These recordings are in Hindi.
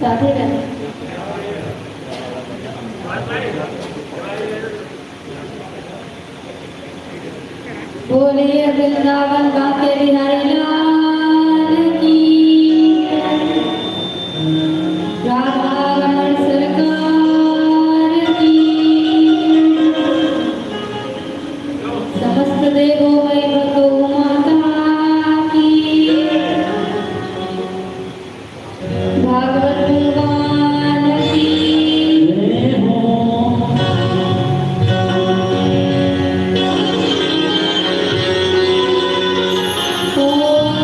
राधे राधे। बोलिए वृंदावन बांके बिहारी लाल की, राधा रमण सरकार की, समस्त देवों में भगो माता की, भागवत भगवान की। Oh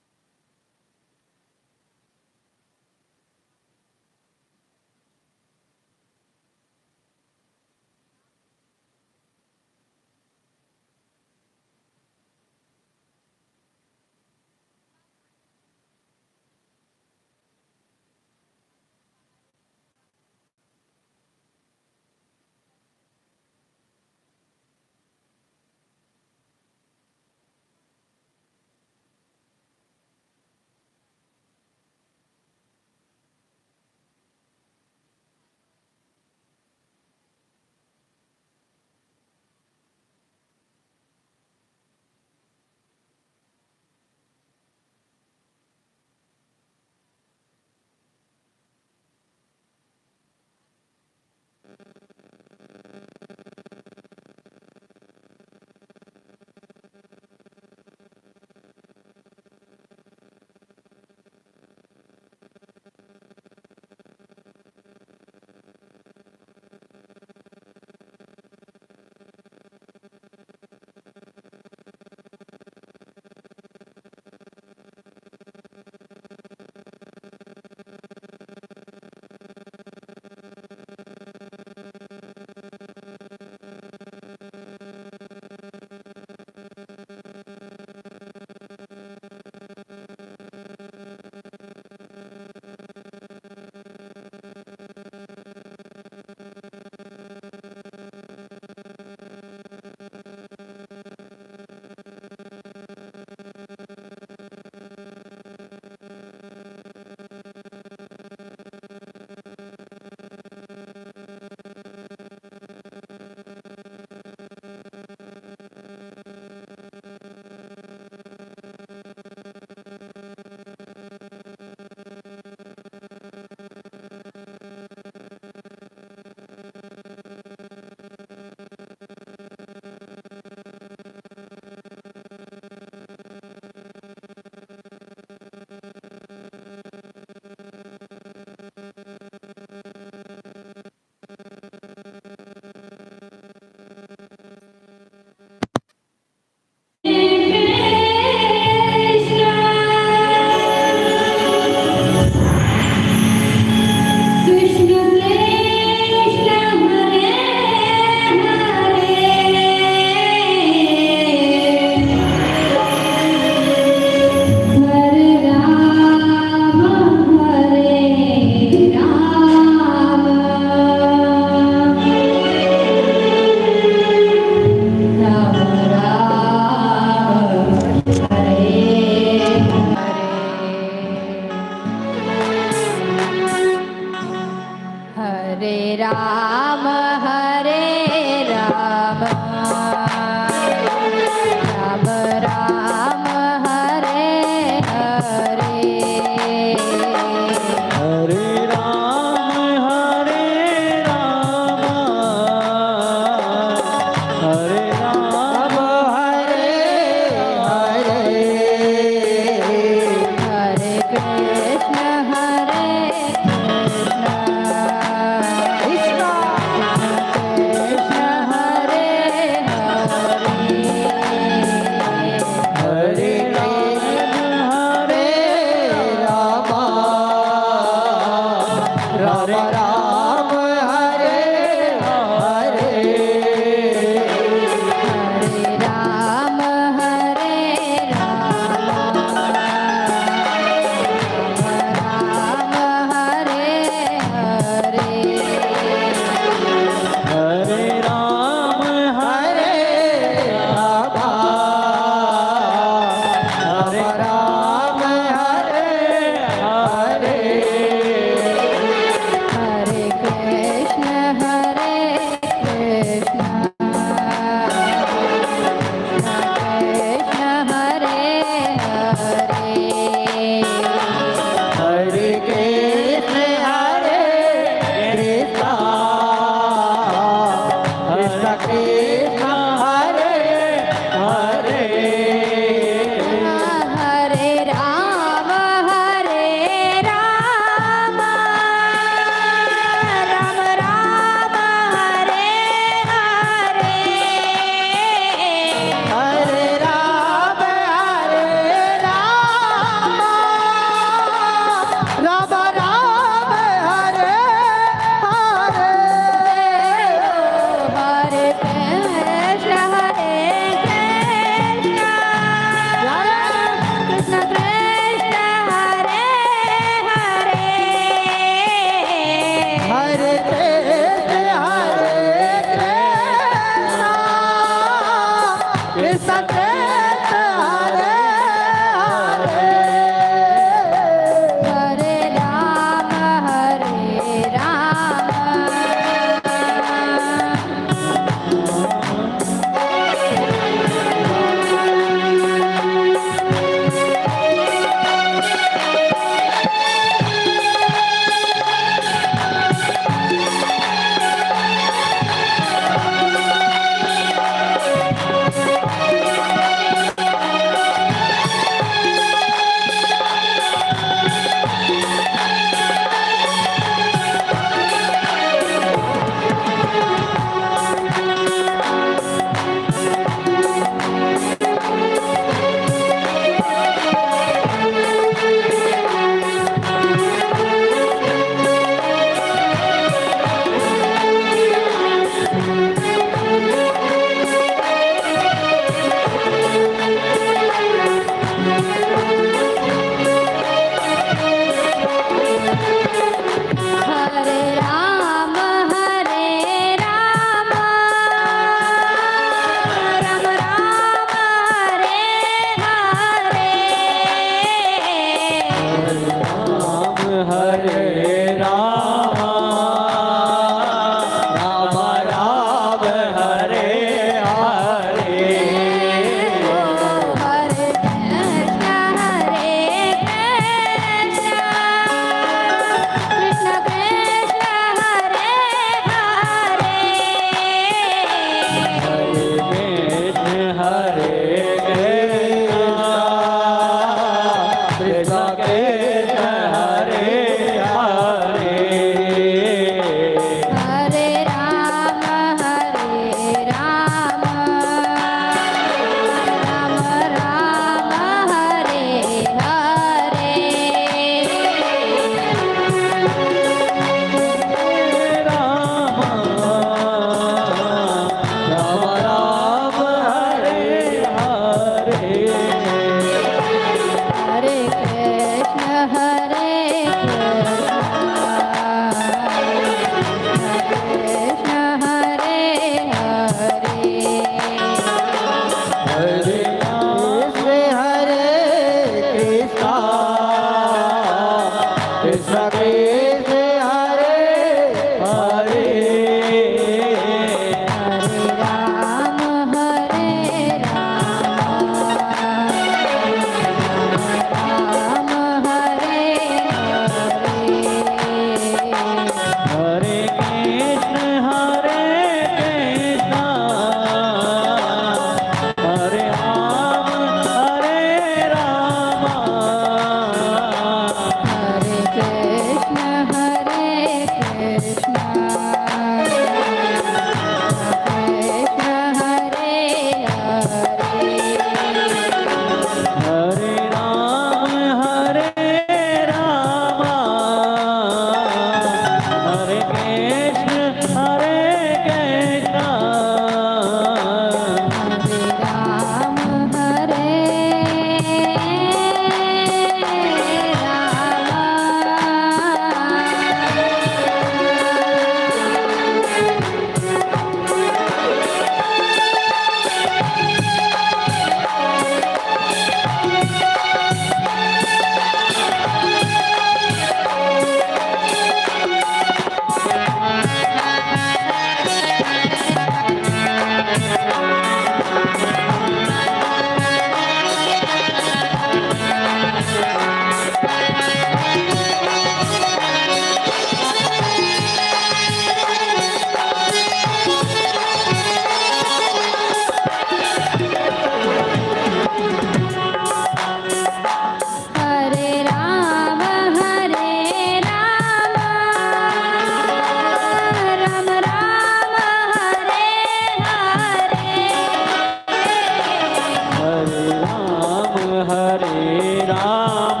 राम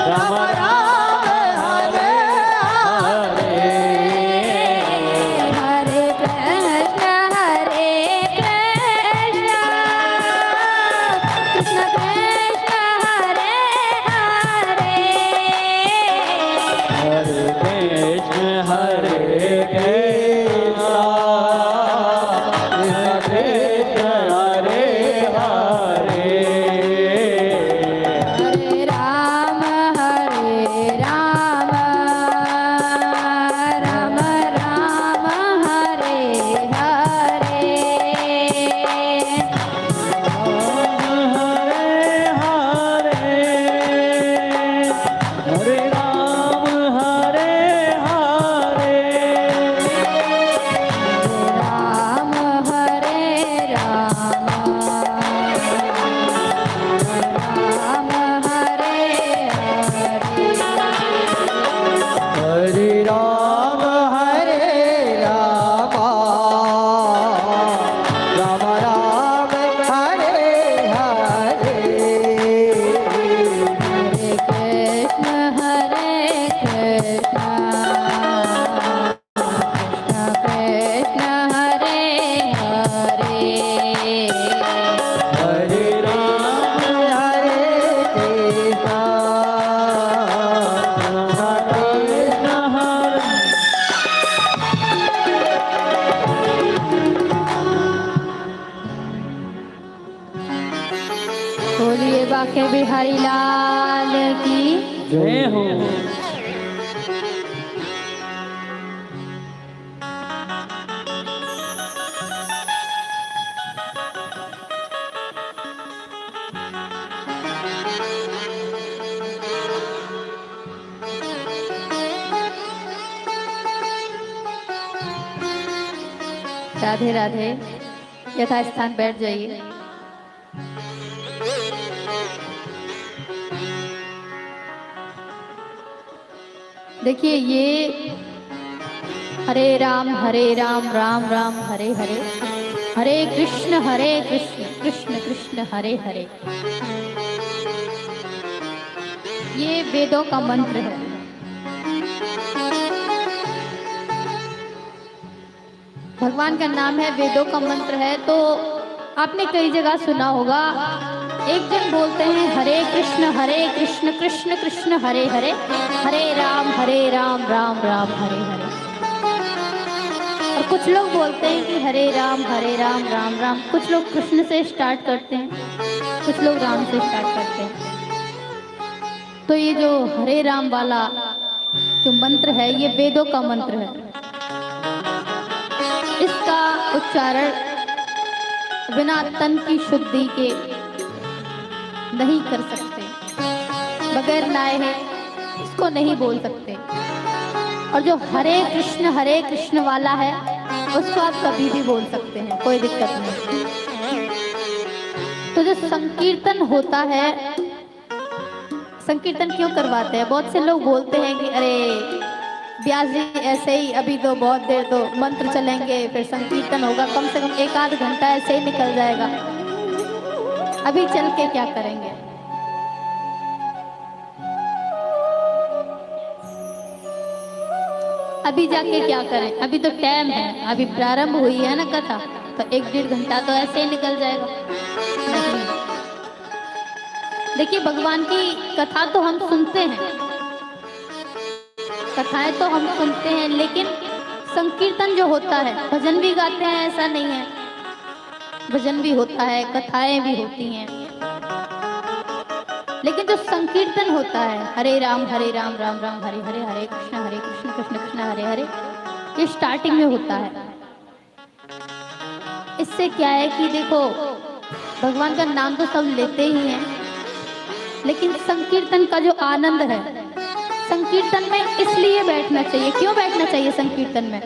राम राम हरे हरे हरे कृष्ण कृष्ण कृष्ण हरे हरे हरे कृष्ण हरे कृष्ण कृष्ण हरे हरे हरे राम राम राम हरे हरे हरे राम हरे हरे राम हरे राम राम हरे हरे हरे राम हरे राम राम राम हरे हरे हरे कृष्ण कृष्ण कृष्ण हरे हरे हरे राम हरे कृष्ण कृष्ण हरे बोलिए बाके बिहारी लाल की जय हो। राधे राधे यथास्थान बैठ जाइए। देखिए ये हरे राम राम राम हरे हरे हरे कृष्ण कृष्ण कृष्ण हरे हरे ये वेदों का मंत्र है। भगवान का नाम है, वेदों का मंत्र है। तो आपने कई जगह सुना होगा, एक जन बोलते हैं हरे कृष्ण कृष्ण कृष्ण हरे हरे हरे राम राम राम हरे हरे। और कुछ लोग बोलते हैं कि हरे राम राम राम। कुछ लोग कृष्ण से स्टार्ट करते हैं, कुछ लोग राम से स्टार्ट करते हैं। तो ये जो हरे राम वाला जो मंत्र है, ये वेदों का मंत्र है। इसका उच्चारण बिना तन की शुद्धि के नहीं कर सकते, बगैर नहाए है इसको नहीं बोल सकते। और जो हरे कृष्ण वाला है उसको आप कभी भी बोल सकते हैं, कोई दिक्कत नहीं। तो जो संकीर्तन होता है, संकीर्तन क्यों करवाते हैं? बहुत से लोग बोलते हैं कि अरे व्यास जी ऐसे ही अभी तो बहुत देर तो मंत्र चलेंगे, फिर संकीर्तन होगा, कम से कम 1-8 घंटा ऐसे ही निकल जाएगा, अभी चल के क्या करेंगे? अभी जाके क्या करें? अभी तो टाइम है, अभी प्रारंभ हुई है ना कथा, तो 1-1.5 घंटा तो ऐसे ही निकल जाएगा। नहीं, देखिए भगवान की कथा तो हम सुनते हैं, कथाएं तो हम सुनते हैं, लेकिन संकीर्तन जो होता है, भजन भी गाते हैं ऐसा नहीं है, भजन भी होता है, कथाएं भी होती हैं, लेकिन जो संकीर्तन होता है हरे राम राम राम हरे हरे हरे कृष्ण कृष्ण कृष्ण हरे हरे, ये स्टार्टिंग में होता है। इससे क्या है कि देखो भगवान का नाम तो सब लेते ही हैं, लेकिन संकीर्तन का जो आनंद है, संकीर्तन में इसलिए बैठना चाहिए। क्यों बैठना चाहिए संकीर्तन में?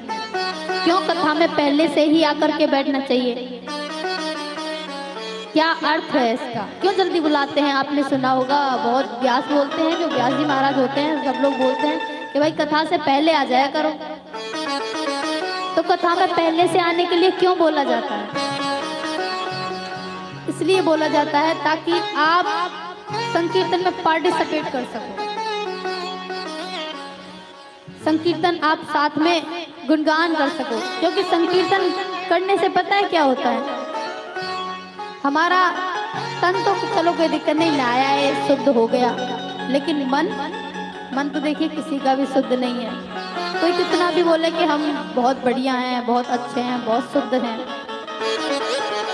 क्यों कथा में पहले से ही आकर के बैठना चाहिए? क्या अर्थ है इसका? क्यों जल्दी बुलाते हैं? आपने सुना होगा, बहुत व्यास बोलते हैं, जो व्यास जी महाराज होते हैं, सब लोग बोलते हैं कि भाई कथा से पहले आ जाया करो। तो कथा में पहले से आने के लिए क्यों बोला जाता है? इसलिए बोला जाता है ताकि आप संकीर्तन में पार्टिसिपेट कर सको। संकीर्तन आप साथ में गुणगान कर सको, क्योंकि संकीर्तन करने से पता है क्या होता है, हमारा तन तो चलो कोई दिक्कत नहीं, लाया है शुद्ध हो गया, लेकिन मन तो देखिए किसी का भी शुद्ध नहीं है। कोई कितना भी बोले कि हम बहुत बढ़िया हैं, बहुत अच्छे हैं, बहुत शुद्ध हैं,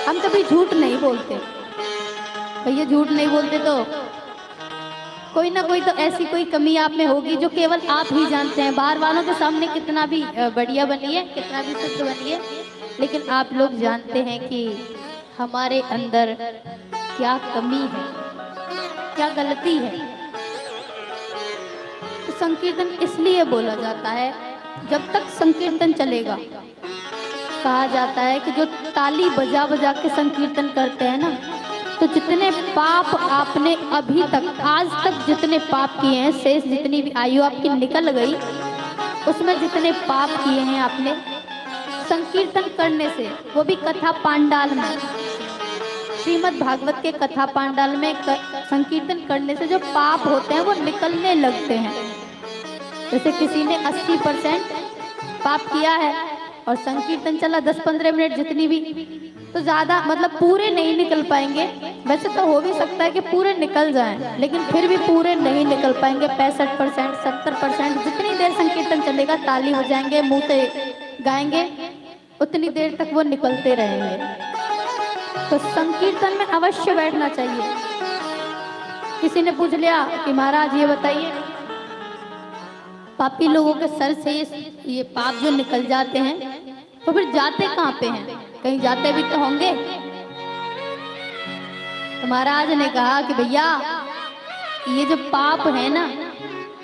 हम कभी झूठ नहीं बोलते। भैया झूठ नहीं बोलते तो कोई ना कोई तो ऐसी कोई कमी आप में होगी जो केवल आप ही जानते हैं। बाहर वालों के सामने कितना भी बढ़िया बनिए, कितना भी शुद्ध बनिए, लेकिन आप लोग जानते हैं कि हमारे अंदर क्या कमी है, क्या गलती है। तो संकीर्तन इसलिए बोला जाता है, जब तक संकीर्तन चलेगा, कहा जाता है कि जो ताली बजा बजा के संकीर्तन करते हैं ना, तो जितने पाप आपने अभी तक आज तक जितने पाप किए हैं, शेष जितनी भी आयु आपकी निकल गई, उसमें जितने पाप किए हैं आपने संकीर्तन करने से, वो भी कथा पांडाल में, श्रीमद् भागवत के कथा पांडाल में संकीर्तन करने से जो पाप होते हैं वो निकलने लगते हैं। जैसे किसी ने 80% पाप किया है और संकीर्तन चला 10-15 मिनट जितनी भी, तो ज़्यादा मतलब पूरे नहीं निकल पाएंगे। वैसे तो हो भी सकता है कि पूरे निकल जाएं, लेकिन फिर भी पूरे नहीं निकल पाएंगे। 65%, 70% जितनी देर संकीर्तन चलेगा ताली बजाएंगे, मुंह से गाएंगे, उतनी देर तक वो निकलते रहेंगे। तो संकीर्तन में अवश्य बैठना चाहिए। किसी ने पूछ लिया कि महाराज ये बताइए, पापी लोगों के सर से ये पाप जो निकल जाते हैं तो फिर जाते कहाँ पे हैं? कहीं जाते भी तो होंगे। तो महाराज ने कहा कि भैया ये जो पाप है ना,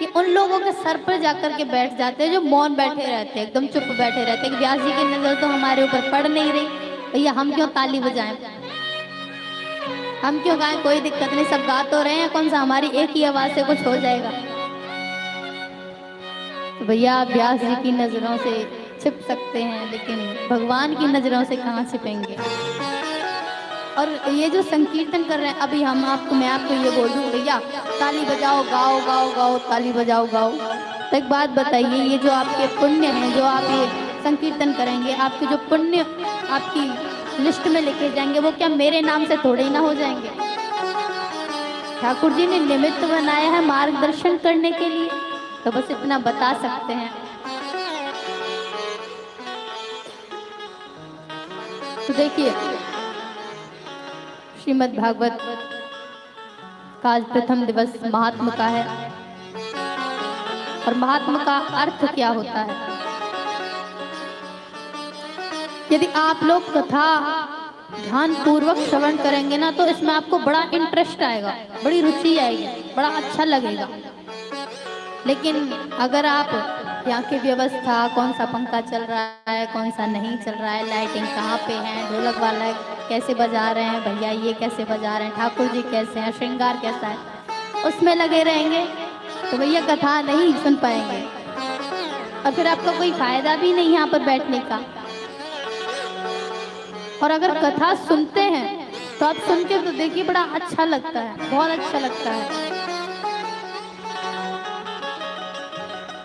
ये उन लोगों के सर पर जाकर के बैठ जाते हैं जो मौन बैठे रहते हैं, एकदम चुप बैठे रहते हैं कि व्यास जी की नजर तो हमारे ऊपर पड़ नहीं रही, भैया हम क्यों ताली बजाएं, हम क्यों गाएं, कोई दिक्कत नहीं, सब गा तो रहे हैं, कौन सा हमारी एक ही आवाज से कुछ हो जाएगा। तो भैया आप व्यास जी की नजरों से छिप सकते हैं, लेकिन भगवान की नजरों से कहाँ छिपेंगे। और ये जो संकीर्तन कर रहे हैं, अभी मैं आपको ये बोल दूं भैया ताली बजाओ, गाओ गाओ गाओ, ताली बजाओ गाओ, तो एक बात बताइए, ये जो आपके पुण्य हैं, जो आप ये संकीर्तन करेंगे, आपके जो पुण्य आपकी लिस्ट में लिखे जाएंगे, वो क्या मेरे नाम से थोड़े ही ना हो जाएंगे? ठाकुर जी ने निमित्त बनाया है मार्गदर्शन करने के लिए, तो बस इतना बता सकते हैं। तो देखिए श्रीमद् भागवत का आज प्रथम दिवस महात्मा का है, और महात्मा का अर्थ क्या होता है। यदि आप लोग कथा ध्यान पूर्वक श्रवण करेंगे ना, तो इसमें आपको बड़ा इंटरेस्ट आएगा, बड़ी रुचि आएगी, बड़ा अच्छा लगेगा। लेकिन अगर आप यहाँ की व्यवस्था, कौन सा पंखा चल रहा है, कौन सा नहीं चल रहा है, लाइटिंग कहाँ पे है, ढोलक वाला कैसे बजा रहे हैं, भैया ये कैसे बजा रहे हैं, ठाकुर जी कैसे हैं, श्रृंगार कैसा है, उसमें लगे रहेंगे तो भैया कथा नहीं सुन पाएंगे, और फिर आपका कोई फायदा भी नहीं यहाँ पर बैठने का। और अगर कथा सुनते हैं तो आप सुन के तो देखिए बड़ा अच्छा लगता है, बहुत अच्छा लगता है।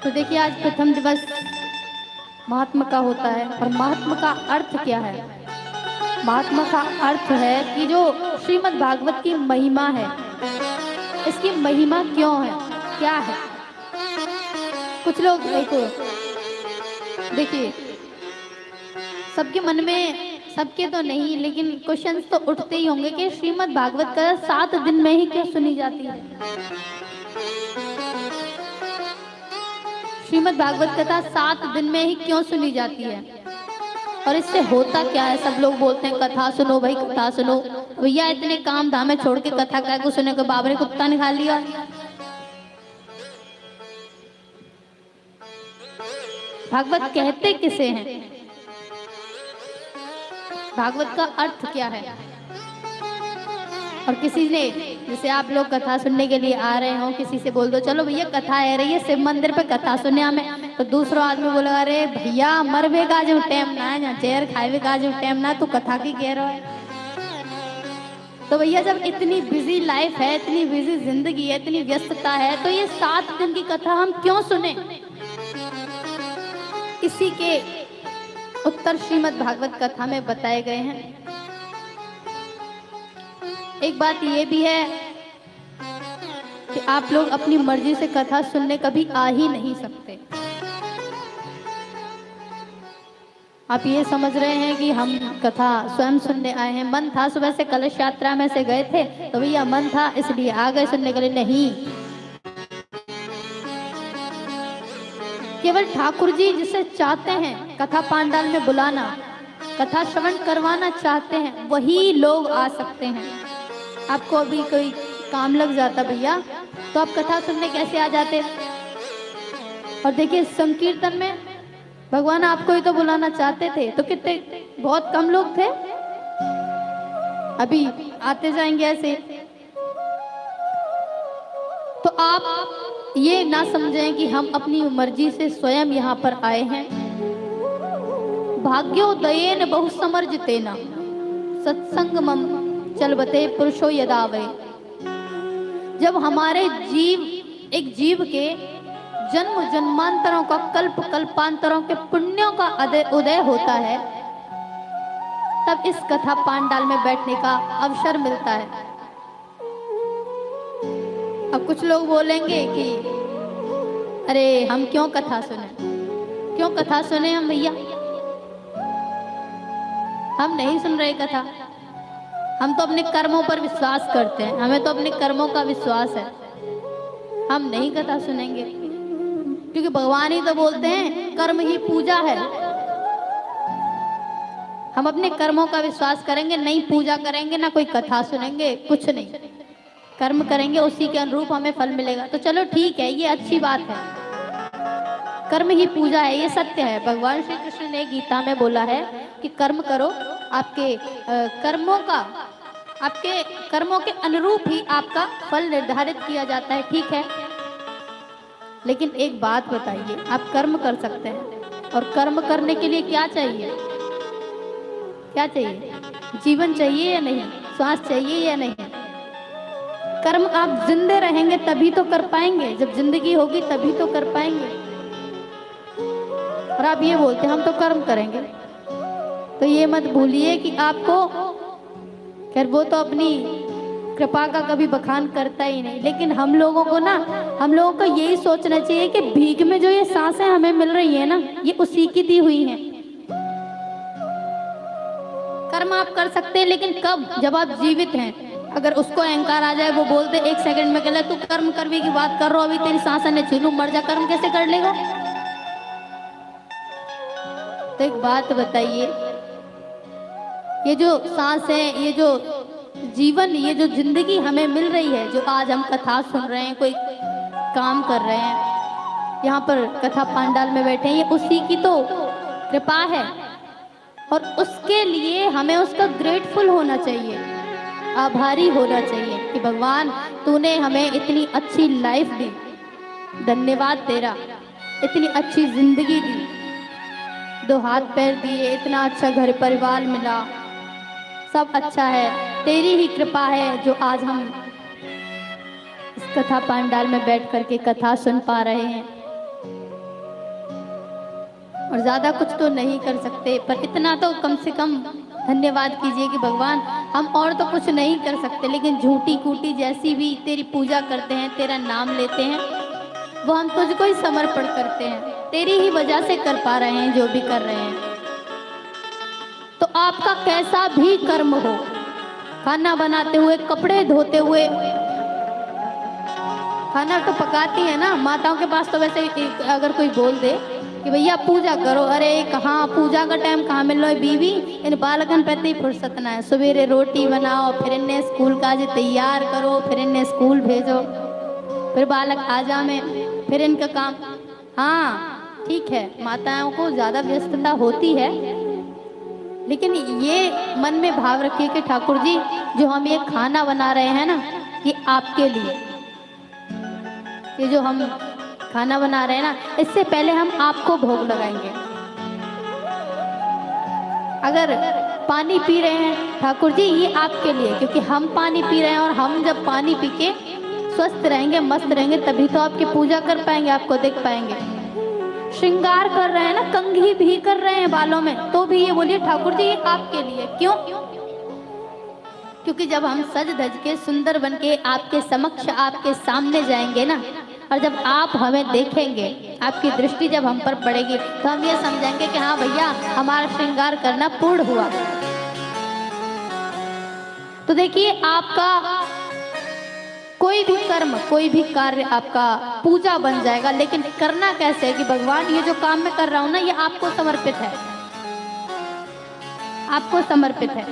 तो देखिए आज प्रथम दिवस महात्मा का होता है, और महात्मा का अर्थ क्या है? महात्मा का अर्थ है कि जो श्रीमद् भागवत की महिमा है, इसकी महिमा क्यों है, क्या है। कुछ लोग देखिए सबके मन में, सबके तो नहीं लेकिन क्वेश्चंस तो उठते ही होंगे कि श्रीमद् भागवत कथा 7 दिन में ही क्यों सुनी जाती है। श्रीमद् भागवत कथा 7 दिन में ही क्यों सुनी जाती है, और इससे होता क्या है। सब लोग बोलते हैं कथा सुनो भाई, कथा सुनो। भैया इतने काम धामे छोड़ के कथा क्या को सुने, को बाबरे कुत्ता निकाल लिया। भागवत कहते किसे हैं, भागवत का अर्थ क्या है। और किसी ने, जैसे आप लोग कथा सुनने के लिए आ रहे हो, किसी से बोल दो चलो भैया कथा है रही है शिव मंदिर पे, कथा सुनने हमें, तो दूसरा आदमी बोलेगा अरे भैया मरबे का जो टाइम ना है, यहाँ चेयर खाए का जो टाइम ना, तू कथा की कह रहा है। तो भैया जब इतनी बिजी लाइफ है, इतनी बिजी जिंदगी है, इतनी व्यस्तता है, तो ये 7 दिन की कथा हम क्यों सुने? इसी के उत्तर श्रीमद् भागवत कथा में बताए गए हैं। एक बात ये भी है कि आप लोग अपनी मर्जी से कथा सुनने कभी आ ही नहीं सकते। आप ये समझ रहे हैं कि हम कथा स्वयं सुनने आए हैं। मन था, सुबह से कलश यात्रा में से गए थे तो भैया मन था इसलिए आ गए सुनने के लिए। नहीं, केवल ठाकुर जी जिसे चाहते हैं कथा पांडाल में बुलाना, कथा श्रवण करवाना चाहते हैं, वही लोग आ सकते हैं। आपको अभी कोई काम लग जाता भैया तो आप कथा सुनने कैसे आ जाते? और देखिए संकीर्तन में भगवान आपको ही तो बुलाना चाहते थे, तो कितने बहुत कम लोग थे, अभी आते जाएंगे ऐसे। तो आप ये ना समझें कि हम अपनी मर्जी से स्वयं यहाँ पर आए हैं। भाग्योदयेन बहुसमर्जितेन सत्संगमं चलबते पुरुषो यदावै। जब हमारे जीव, एक जीव के जन्म जन्मांतरों का, कल्प कल्पांतरों के पुण्यों का उदय होता है, तब इस कथा पांडाल में बैठने का अवसर मिलता है। अब कुछ लोग बोलेंगे कि अरे हम क्यों कथा सुने, क्यों कथा सुने हम भैया? हम नहीं सुन रहे कथा, हम तो अपने कर्मों पर विश्वास करते हैं, हमें तो अपने कर्मों का विश्वास है, हम नहीं कथा सुनेंगे। क्योंकि भगवान ही तो बोलते हैं कर्म ही पूजा है। हम अपने कर्मों का विश्वास करेंगे, नहीं पूजा करेंगे, ना कोई कथा सुनेंगे, कुछ नहीं। कर्म करेंगे उसी के अनुरूप हमें फल मिलेगा। तो चलो ठीक है, ये अच्छी बात है, कर्म ही पूजा है, ये सत्य है। भगवान श्री कृष्ण ने गीता में बोला है कि कर्म करो, आपके कर्मों के अनुरूप ही आपका फल निर्धारित किया जाता है। ठीक है, लेकिन एक बात बताइए, आप कर्म कर सकते हैं और कर्म करने के लिए क्या चाहिए? क्या चाहिए? जीवन चाहिए या नहीं? श्वास चाहिए या नहीं? कर्म आप जिंदे रहेंगे तभी तो कर पाएंगे, जब जिंदगी होगी तभी तो कर पाएंगे। और आप ये बोलते हैं हम तो कर्म करेंगे, तो ये मत भूलिए कि आपको, खैर वो तो अपनी कृपा का कभी बखान करता ही नहीं, लेकिन हम लोगों को यही सोचना चाहिए कि भीख में जो ये सांसें हमें मिल रही है ना, ये उसी की दी हुई हैं। कर्म आप कर सकते हैं, लेकिन कब? जब आप जीवित हैं। अगर उसको अहंकार आ जाए, वो बोल दे एक सेकंड में, कहले तू कर्म करने की बात कर रहा हो, अभी तेरी सांसें ने छीनू, मर जा, कर्म कैसे कर लेगा? तो एक बात बताइए, ये जो सांस है, ये जो जीवन, ये जो जिंदगी हमें मिल रही है, जो आज हम कथा सुन रहे हैं, कोई काम कर रहे हैं, यहाँ पर कथा पांडाल में बैठे हैं, ये उसी की तो कृपा है। और उसके लिए हमें उसका ग्रेटफुल होना चाहिए, आभारी होना चाहिए कि भगवान तूने हमें इतनी अच्छी लाइफ दी, धन्यवाद तेरा, इतनी अच्छी जिंदगी दी, 2 हाथ पैर दिए, इतना अच्छा घर परिवार मिला, सब अच्छा है, तेरी ही कृपा है जो आज हम इस कथा पांडाल में बैठ करके कथा सुन पा रहे हैं। और ज्यादा कुछ तो नहीं कर सकते, पर इतना तो कम से कम धन्यवाद कीजिए कि भगवान हम और तो कुछ नहीं कर सकते, लेकिन झूठी कूटी जैसी भी तेरी पूजा करते हैं, तेरा नाम लेते हैं, वो हम तुझको ही समर्पण करते हैं, तेरी ही वजह से कर पा रहे हैं जो भी कर रहे हैं। तो आपका कैसा भी कर्म हो, खाना बनाते हुए, कपड़े धोते हुए, खाना तो पकाती है ना माताओं के पास, तो वैसे अगर कोई बोल दे कि भैया पूजा करो, अरे कहाँ पूजा का टाइम कहाँ मिल रहा है बीवी, इन बालकन पे इतनी फुर्सत ना है, सवेरे रोटी बनाओ, फिर इन्हें स्कूल का आज तैयार करो, फिर इन्हें स्कूल भेजो, फिर बालक आ जा में, फिर इनका काम। हाँ ठीक है, माताओं को ज़्यादा व्यस्तता होती है, लेकिन ये मन में भाव रखिए कि ठाकुर जी जो हम ये खाना बना रहे हैं ना, ये आपके लिए, ये जो हम खाना बना रहे हैं ना, इससे पहले हम आपको भोग लगाएंगे। अगर पानी पी रहे हैं, ठाकुर जी ये आपके लिए, क्योंकि हम पानी पी रहे हैं और हम जब पानी पी के स्वस्थ रहेंगे, मस्त रहेंगे, तभी तो आपकी पूजा कर पाएंगे, आपको देख पाएंगे। श्रृंगार कर रहे हैं ना, कंघी भी कर रहे हैं बालों में, तो भी ये बोलिए ठाकुर जी ये आपके लिए। क्यों? क्योंकि जब हम सज धज के सुंदर बन के आपके समक्ष, आपके सामने जाएंगे ना, और जब आप हमें देखेंगे, आपकी दृष्टि जब हम पर पड़ेगी, तो हम ये समझेंगे कि हाँ भैया हमारा श्रृंगार करना पूर्ण हुआ। तो देखिए, आपका कोई भी कर्म, कोई भी कार्य आपका पूजा बन जाएगा, लेकिन करना कैसे है कि भगवान ये जो काम मैं कर रहा हूं ना, ये आपको समर्पित है, आपको समर्पित है।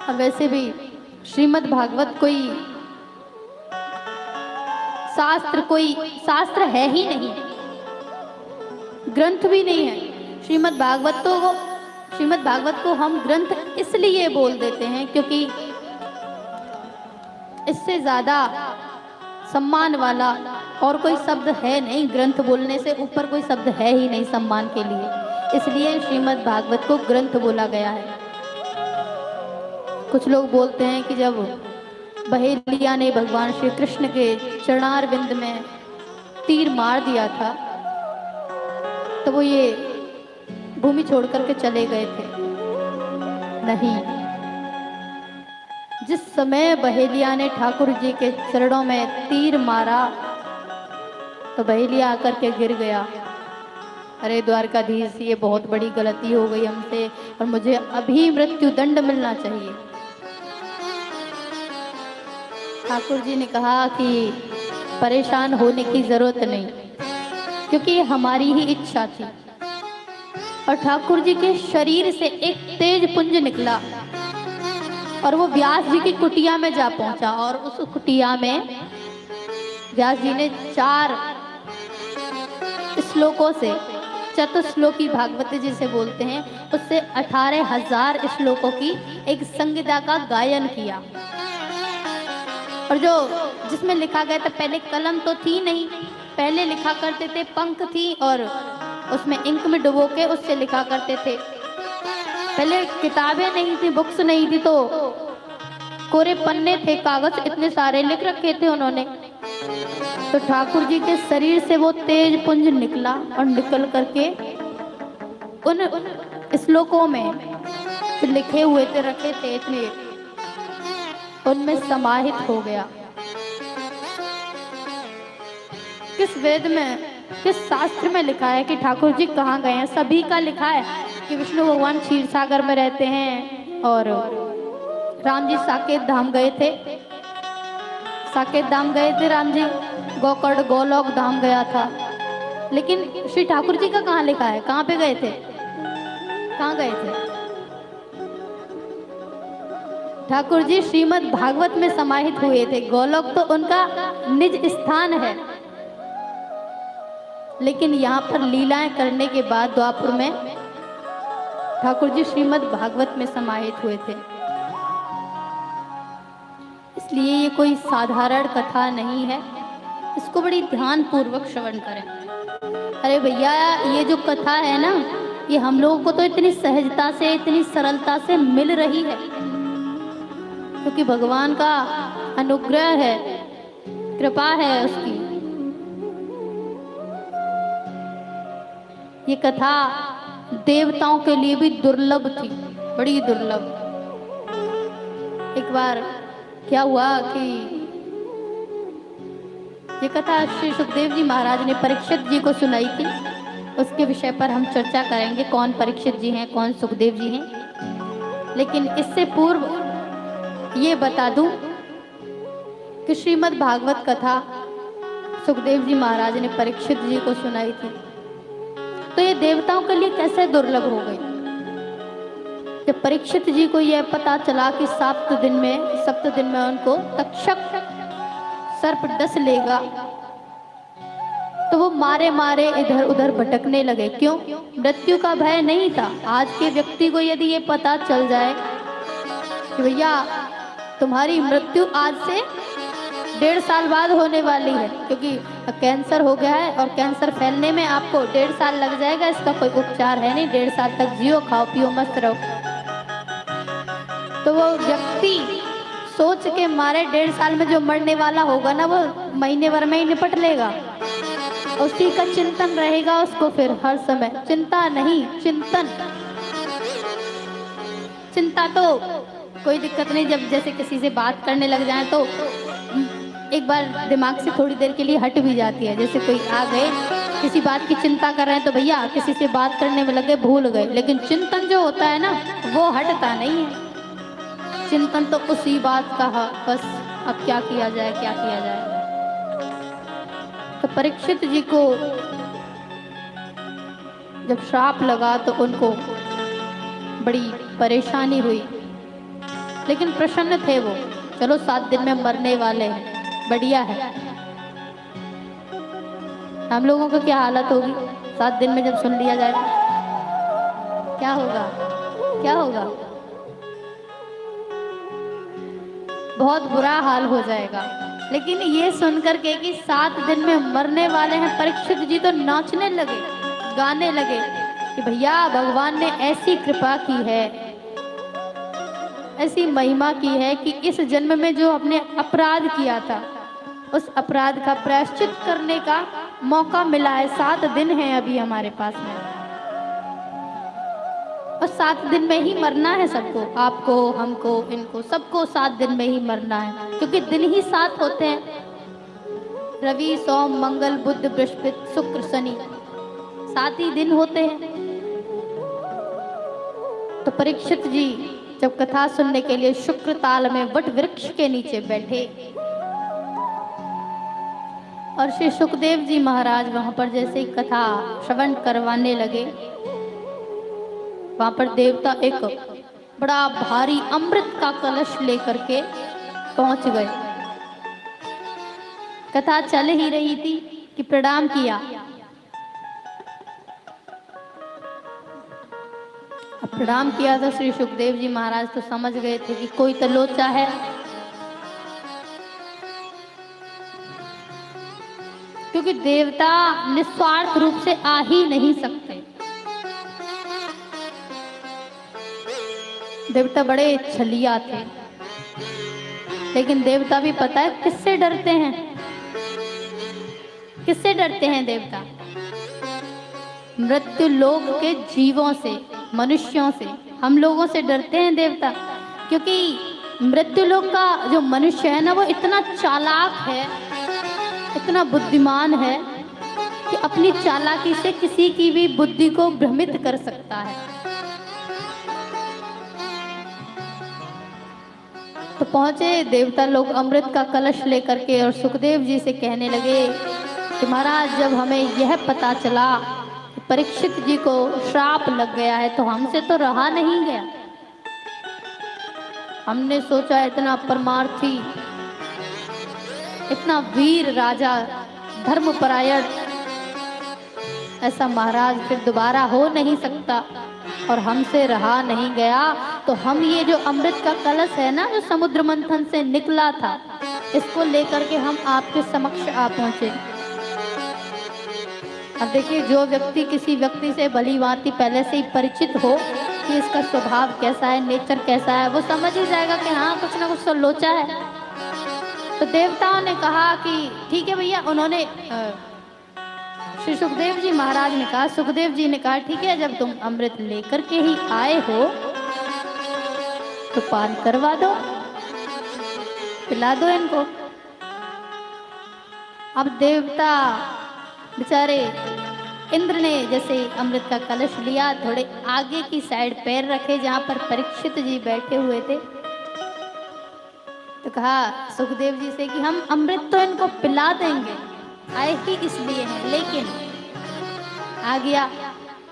और वैसे भी श्रीमद् भागवत कोई शास्त्र है ही नहीं, ग्रंथ भी नहीं है। श्रीमद् भागवत को हम ग्रंथ इसलिए बोल देते हैं क्योंकि इससे ज्यादा सम्मान वाला और कोई शब्द है नहीं, ग्रंथ बोलने से ऊपर कोई शब्द है ही नहीं सम्मान के लिए, इसलिए श्रीमद् भागवत को ग्रंथ बोला गया है। कुछ लोग बोलते हैं कि जब बहेलिया ने भगवान श्री कृष्ण के चरणार विंद में तीर मार दिया था, तो वो ये भूमि छोड़ करके चले गए थे। नहीं, जिस समय बहेलिया ने ठाकुर जी के चरणों में तीर मारा, तो बहेलिया आकर के गिर गया। अरे द्वारकाधीश, ये बहुत बड़ी गलती हो गई हमसे और मुझे अभी मृत्यु दंड मिलना चाहिए। ठाकुर जी ने कहा कि परेशान होने की जरूरत नहीं, क्योंकि हमारी ही इच्छा थी। और ठाकुर जी के शरीर से एक तेज पुंज निकला और वो व्यास जी की कुटिया में जा पहुंचा, और उस कुटिया में व्यास जी ने 4 श्लोकों से, चतुश्लोकी भागवत जिसे बोलते हैं, उससे 18,000 श्लोकों की एक संगीता का गायन किया। और जो जिसमें लिखा गया था, पहले कलम तो थी नहीं, पहले लिखा करते थे, पंख थी और उसमें इंक में डुबो के उससे लिखा करते थे। पहले किताबें नहीं थी, बुक्स नहीं थी, तो कोरे पन्ने थे, कागज इतने सारे लिख रखे थे उन्होंने। तो ठाकुर जी के शरीर से वो तेज पुंज निकला और निकल करके उन श्लोकों में जो लिखे हुए थे, रखे थे इतने, उनमें समाहित हो गया। किस वेद में, किस शास्त्र में लिखा है कि ठाकुर जी कहाँ गए हैं? सभी का लिखा है कि विष्णु भगवान क्षीर सागर में रहते हैं और राम जी साकेत धाम गए थे, साकेत धाम गए थे राम जी, गोकर्ण गोलोक धाम गया था। लेकिन श्री ठाकुर जी का कहाँ लिखा है? कहाँ पे गए थे? कहाँ गए थे? ठाकुर जी श्रीमद् भागवत में समाहित हुए थे। गोलोक तो उनका निज स्थान है, लेकिन यहाँ पर लीलाएं करने के बाद द्वापर में ठाकुर जी श्रीमद् भागवत में समाहित हुए थे। इसलिए ये कोई साधारण कथा नहीं है, इसको बड़ी ध्यान पूर्वक श्रवण करें। अरे भैया, ये जो कथा है ना, ये हम लोगों को तो इतनी सहजता से, इतनी सरलता से मिल रही है क्योंकि भगवान का अनुग्रह है, कृपा है उसकी। ये कथा देवताओं के लिए भी दुर्लभ थी, बड़ी दुर्लभ। एक बार क्या हुआ कि ये कथा श्री सुखदेव जी महाराज ने परीक्षित जी को सुनाई थी। उसके विषय पर हम चर्चा करेंगे, कौन परीक्षित जी हैं, कौन सुखदेव जी हैं। लेकिन इससे पूर्व ये बता दूं कि श्रीमद् भागवत कथा सुखदेव जी महाराज ने परीक्षित जी को सुनाई थी, तो ये देवताओं के लिए कैसे दुर्लभ हो गई। जब परीक्षित जी को यह पता चला कि सप्त दिन में उनको तक्षक सर्प डस लेगा, तो वो मारे मारे इधर उधर भटकने लगे। क्यों? मृत्यु का भय नहीं था। आज के व्यक्ति को यदि ये पता चल जाए कि भैया तुम्हारी मृत्यु आज से 1.5 साल बाद होने वाली है, क्योंकि कैंसर हो गया है और कैंसर फैलने में आपको 1.5 साल लग जाएगा, इसका कोई उपचार है नहीं, 1.5 साल तक जियो, खाओ पियो, मस्त रहो। तो वो व्यक्ति सोच के मारे 1.5 साल में जो मरने वाला होगा ना, वो महीने भर में ही निपट लेगा। उसी का चिंतन रहेगा उसको, फिर हर समय चिंता नहीं, चिंतन। चिंता तो कोई दिक्कत नहीं, जब जैसे किसी से बात करने लग जाए तो एक बार दिमाग से थोड़ी देर के लिए हट भी जाती है। जैसे कोई आ गए, किसी बात की चिंता कर रहे हैं तो भैया किसी से बात करने में लगे, भूल गए, लेकिन चिंतन जो होता है ना, वो हटता नहीं है। चिंतन तो उसी बात का है, बस अब क्या किया जाए, क्या किया जाए। तो परीक्षित जी को जब श्राप लगा तो उनको बड़ी परेशानी हुई, लेकिन प्रसन्न थे वो। चलो 7 दिन में मरने वाले हैं, बढ़िया है। हम लोगों को क्या हालत होगी 7 दिन में जब सुन लिया जाए तो? क्या होगा, क्या होगा? बहुत बुरा हाल हो जाएगा। लेकिन ये सुनकर के कि 7 दिन में मरने वाले हैं, परीक्षित जी तो नाचने लगे, गाने लगे कि भैया भगवान ने ऐसी कृपा की है, ऐसी महिमा की है कि इस जन्म में जो अपने अपराध किया था, उस अपराध का प्रायश्चित करने का मौका मिला है। 7 दिन है अभी हमारे पास में, और 7 दिन में ही मरना है सबको, आपको, हमको, इनको, सबको 7 दिन में ही मरना है, क्योंकि दिन ही 7 होते हैं। रवि, सोम, मंगल, बुध, बृहस्पति, शुक्र, शनि, 7 ही दिन होते हैं। तो परीक्षित जी जब कथा सुनने के लिए शुक्र ताल में वट वृक्ष के नीचे बैठे, और श्री सुखदेव जी महाराज वहां पर जैसे ही कथा श्रवण करवाने लगे, वहां पर देवता एक बड़ा भारी अमृत का कलश लेकर के पहुंच गए। कथा चल ही रही थी कि प्रणाम किया। अब प्रणाम किया तो श्री सुखदेव जी महाराज तो समझ गए थे कि कोई तो लोचा है, क्योंकि देवता निस्वार्थ रूप से आ ही नहीं सकते। देवता बड़े छलिया थे, लेकिन देवता भी पता है किससे डरते हैं, किससे डरते हैं देवता? मृत्यु लोक के जीवों से, मनुष्यों से। हम लोगों से डरते हैं देवता, क्योंकि मृत्यु लोक का जो मनुष्य है ना, वो इतना चालाक है, इतना बुद्धिमान है कि अपनी चालाकी से किसी की भी बुद्धि को भ्रमित कर सकता है। तो पहुंचे देवता लोग अमृत का कलश लेकर के, और सुखदेव जी से कहने लगे कि महाराज जब हमें यह पता चला कि परीक्षित जी को श्राप लग गया है तो हमसे तो रहा नहीं गया। हमने सोचा इतना परमार्थी, इतना वीर राजा, धर्मपरायण ऐसा महाराज फिर दोबारा हो नहीं सकता, और हमसे रहा नहीं गया। तो हम ये जो अमृत का कलश है ना, जो समुद्र मंथन से निकला था, इसको लेकर के हम आपके समक्ष आ पहुंचे। अब देखिए, जो व्यक्ति किसी व्यक्ति से भली भांति पहले से ही परिचित हो कि इसका स्वभाव कैसा है, नेचर कैसा है, वो समझ ही जाएगा कि हाँ कुछ ना कुछ तो लोचा है। तो देवताओं ने कहा कि ठीक है भैया। उन्होंने श्री सुखदेव जी महाराज ने कहा, सुखदेव जी ने कहा ठीक है, जब तुम अमृत लेकर के ही आए हो तो पान करवा दो, पिला दो इनको। अब देवता बेचारे इंद्र ने जैसे अमृत का कलश लिया, थोड़े आगे की साइड पैर रखे जहां पर परीक्षित जी बैठे हुए थे, तो कहा सुखदेव जी से कि हम अमृत तो इनको पिला देंगे, आए ही इसलिए हैं, लेकिन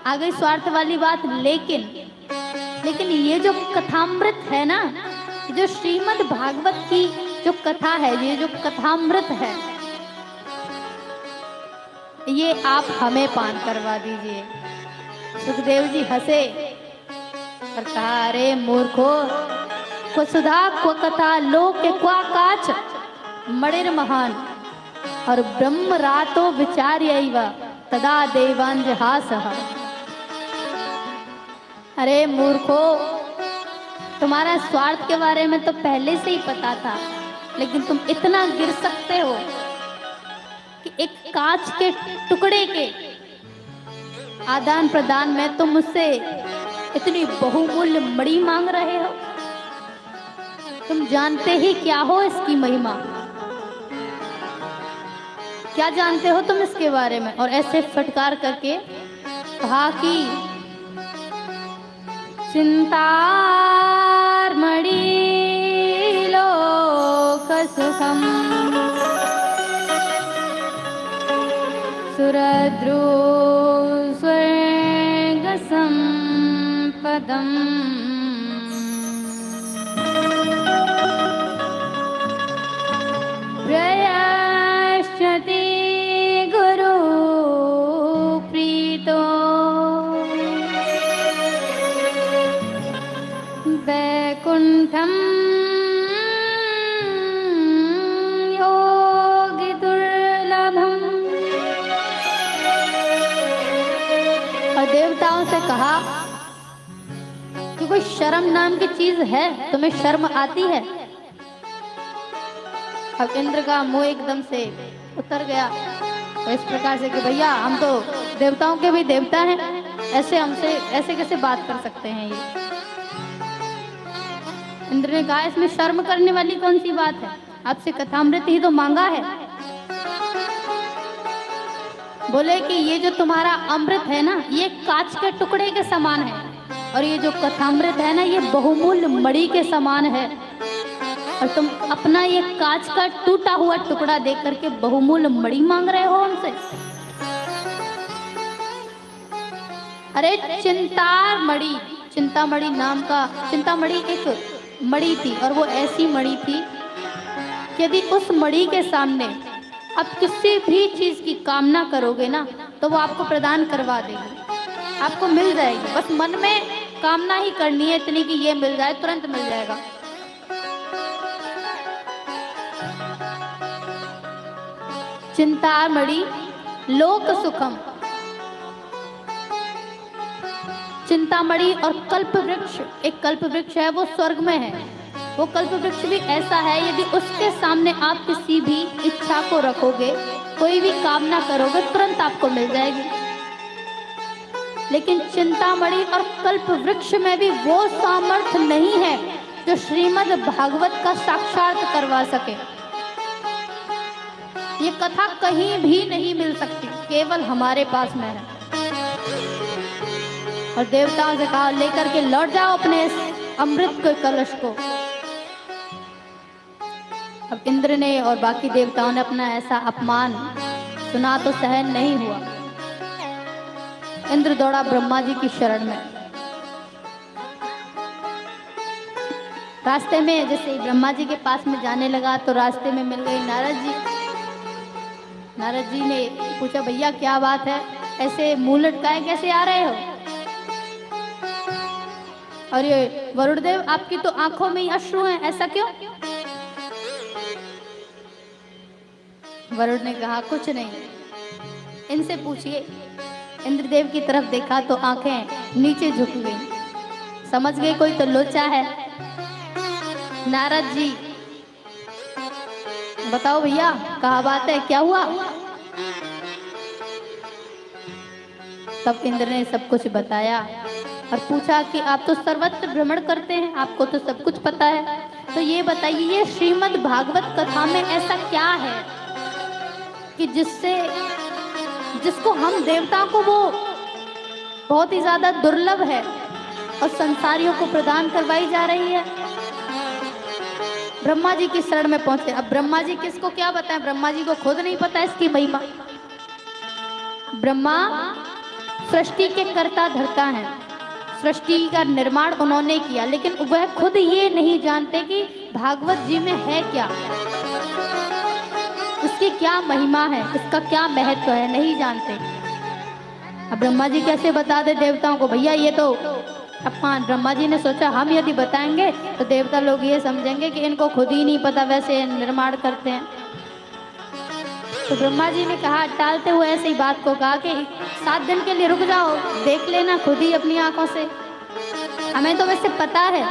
आ गई स्वार्थ वाली बात। लेकिन ये जो कथामृत है ना, जो श्रीमद् भागवत की जो कथा है, ये जो कथामृत है, ये आप हमें पान करवा दीजिए। सुखदेव जी हंसे और कहा, अरे मूर्खो, क्व सुधा क्व कथा लोके क्वा काच मणिर महान, और ब्रह्म रातो विचार्यैव तदा देवांजहासः। अरे मूर्खो, तुम्हारा स्वार्थ के बारे में तो पहले से ही पता था, लेकिन तुम इतना गिर सकते हो कि एक कांच के टुकड़े के आदान प्रदान में तुम मुझसे इतनी बहुमूल्य मणि मांग रहे हो। तुम जानते ही क्या हो इसकी महिमा, क्या जानते हो तुम इसके बारे में? और ऐसे फटकार करके कहा कि चिंतामणि लोक सुखम सुरद्रु स्वर्ग संपदम प्रयश्चति गुरु प्रीतो वैकुंठम योगी दुर्लभम। और देवताओं से कहा कि कोई शर्म नाम की चीज है? तुम्हें शर्म आती है? अब इंद्र का मुंह एकदम से उतर गया, तो इस प्रकार से कि भैया हम तो देवताओं के भी देवता हैं, ऐसे हमसे ऐसे कैसे बात कर सकते हैं ये? इंद्र ने कहा इसमें शर्म करने वाली कौन सी बात है? आपसे कथामृत ही तो मांगा है। बोले कि ये जो तुम्हारा अमृत है ना, ये कांच के टुकड़े के समान है, और ये जो कथामृत है ना, ये बहुमूल्य मणि के समान है, और तुम अपना ये कांच का टूटा हुआ टुकड़ा देख करके बहुमूल्य मणि मांग रहे हो हमसे। अरे चिंतामणि, चिंतामणि नाम का, चिंतामणि एक मणि थी, और वो ऐसी मणि थी कि यदि उस मणि के सामने आप किसी भी चीज की कामना करोगे ना, तो वो आपको प्रदान करवा देगी, आपको मिल जाएगी। बस मन में कामना ही करनी है इतनी कि ये मिल जाए, तुरंत मिल जाएगा। चिंतामणि लोक सुखम। चिंतामणि और कल्प वृक्ष, एक कल्प वृक्ष है वो स्वर्ग में है, वो कल्प वृक्ष भी ऐसा है, यदि उसके सामने आप किसी भी इच्छा को रखोगे, कोई भी कामना करोगे, तुरंत आपको मिल जाएगी। लेकिन चिंतामणि और कल्प वृक्ष में भी वो सामर्थ्य नहीं है जो श्रीमद् भागवत का साक्षात करवा सके। ये कथा कहीं भी नहीं मिल सकती, केवल हमारे पास में है। और देवताओं से कहा लेकर के लौट जाओ अपने इस अमृत के कलश को। अब इंद्र ने और बाकी देवताओं ने अपना ऐसा अपमान सुना तो सहन नहीं हुआ। इंद्र दौड़ा ब्रह्मा जी की शरण में। रास्ते में जैसे ब्रह्मा जी के पास में जाने लगा तो रास्ते में मिल गई नारद जी। नारद जी ने पूछा भैया क्या बात है, ऐसे मुंह लटकाए कैसे आ रहे हो? और ये वरुण देव आपकी तो आंखों में ही अश्रु हैं, ऐसा क्यों? वरुण ने कहा कुछ नहीं, इनसे पूछिए। इंद्रदेव की तरफ देखा तो आंखें नीचे झुक गई, समझ गए कोई तो लोचा है। नारद जी बताओ भैया क्या बात है, क्या हुआ? तब इंद्र ने सब कुछ बताया और पूछा कि आप तो सर्वत्र भ्रमण करते हैं, आपको तो सब कुछ पता है, तो ये बताइए ये श्रीमद् भागवत कथा में ऐसा क्या है कि जिसको हम देवता को वो बहुत ही ज्यादा दुर्लभ है और संसारियों को प्रदान करवाई जा रही है। ब्रह्मा जी की शरण में पहुंचे। अब ब्रह्मा जी किसको क्या बताएं, ब्रह्मा जी को खुद नहीं पता इसकी महिमा। ब्रह्मा सृष्टि के कर्ता धर्ता हैं, सृष्टि का निर्माण उन्होंने किया, लेकिन वह खुद ये नहीं जानते कि भागवत जी में है क्या, इसकी क्या महिमा है, इसका क्या महत्व है, नहीं जानते। अब ब्रह्मा जी कैसे बता दे देवताओं को? भैया ये तो अपमान। ब्रह्मा जी ने सोचा हम यदि बताएंगे तो देवता लोग ये समझेंगे कि इनको खुद ही नहीं पता, वैसे निर्माण करते हैं। तो ब्रह्मा जी ने कहा टालते हुए ऐसे ही बात को कहा कि 7 दिन के लिए रुक जाओ, देख लेना खुद ही अपनी आंखों से, हमें तो वैसे पता है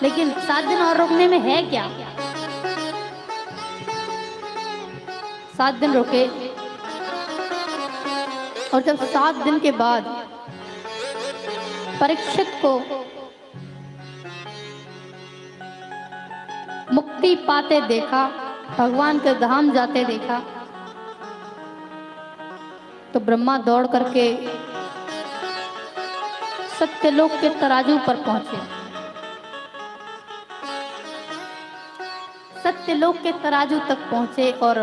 लेकिन 7 दिन और रुकने में है क्या? 7 दिन रुके और जब 7 दिन के बाद परीक्षित को मुक्ति पाते देखा, भगवान के धाम जाते देखा, तो ब्रह्मा दौड़ करके सत्यलोक के तराजू पर पहुंचे। सत्यलोक के तराजू तक पहुंचे और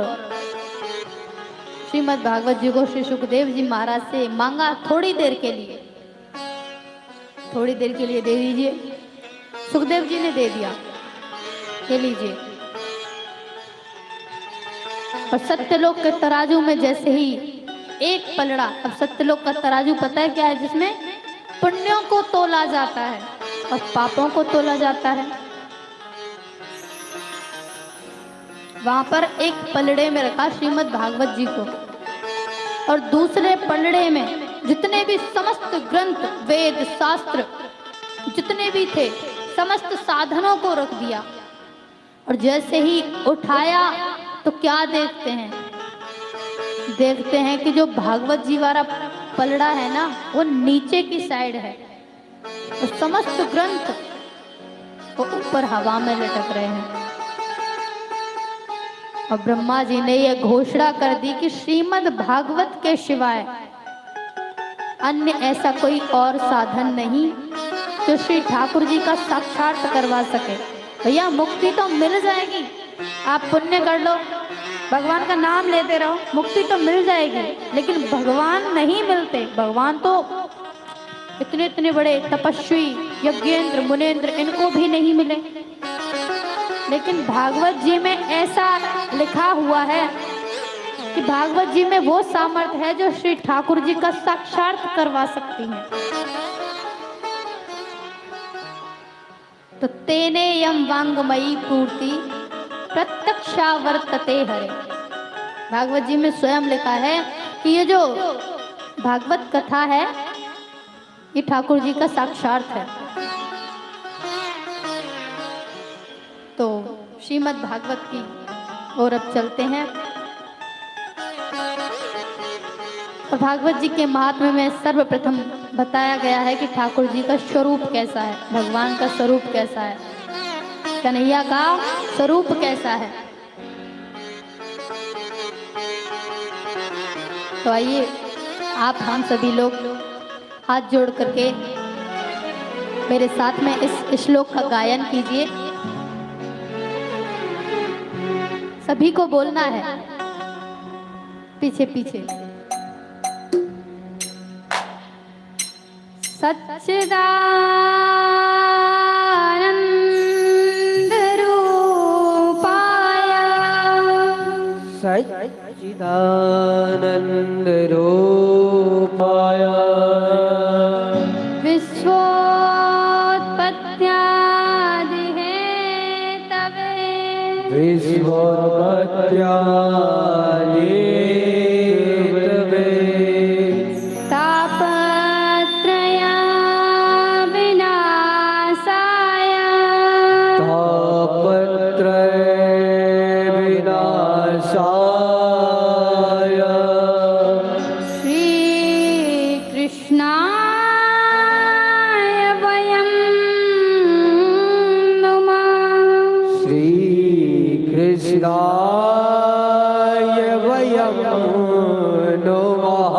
श्रीमद् भागवत जी को श्री सुखदेव जी महाराज से मांगा, थोड़ी देर के लिए दे दीजिए। सुखदेव जी ने दे दिया, ले लीजिए। और सत्यलोक के तराजू में जैसे ही एक पलड़ा, अब सत्यलोक का तराजू पता है क्या है? जिसमें पुण्यों को तोला जाता है और पापों को तोला जाता है। वहां पर एक पलड़े में रखा श्रीमद् भागवत जी को और दूसरे पलड़े में जितने भी समस्त ग्रंथ, वेद, शास्त्र जितने भी थे, समस्त साधनों को रख दिया। और जैसे ही उठाया तो क्या देखते हैं? देखते हैं कि जो भागवत जी वाला पलड़ा है ना, वो नीचे की साइड है और समस्त ग्रंथ वो ऊपर हवा में लटक रहे हैं। और ब्रह्मा जी ने यह घोषणा कर दी कि श्रीमद् भागवत के सिवाय अन्य ऐसा कोई और साधन नहीं जो श्री ठाकुर जी का साक्षात करवा सके। भैया मुक्ति तो मिल जाएगी, आप पुण्य कर लो, भगवान का नाम लेते रहो, मुक्ति तो मिल जाएगी, लेकिन भगवान नहीं मिलते। भगवान तो इतने इतने बड़े तपस्वी यज्ञेंद्र मुनेंद्र, इनको भी नहीं मिले। लेकिन भागवत जी में ऐसा लिखा हुआ है कि भागवत जी में वो सामर्थ्य है जो श्री ठाकुर जी का साक्षात करवा सकती है। तो तेने यम वांगमयी पूर्ति प्रत्यक्षा वर्तते हरे। भागवत जी में स्वयं लिखा है कि ये जो भागवत कथा है ये ठाकुर जी का साक्षात है। तो श्रीमद् भागवत की ओर अब चलते हैं। और भागवत जी के महात्म्य में सर्वप्रथम बताया गया है कि ठाकुर जी का स्वरूप कैसा है, भगवान का स्वरूप कैसा है, कन्हैया का स्वरूप कैसा है। तो आइए आप हम सभी लोग हाथ जोड़ करके मेरे साथ में इस श्लोक का गायन कीजिए। सभी को बोलना है पीछे पीछे। सच्चिदानंद रूपाय सच्चिदानंद रूपाय विश्वोत्पत्त्यादिहेतवे विश्वोत्पत्त्यादिहेतवे तापत्रय विनाशाय तापत्रय विनाशाय श्रीकृष्णाय वयं नुमः। श्रीकृष्णाय वयं नुमः।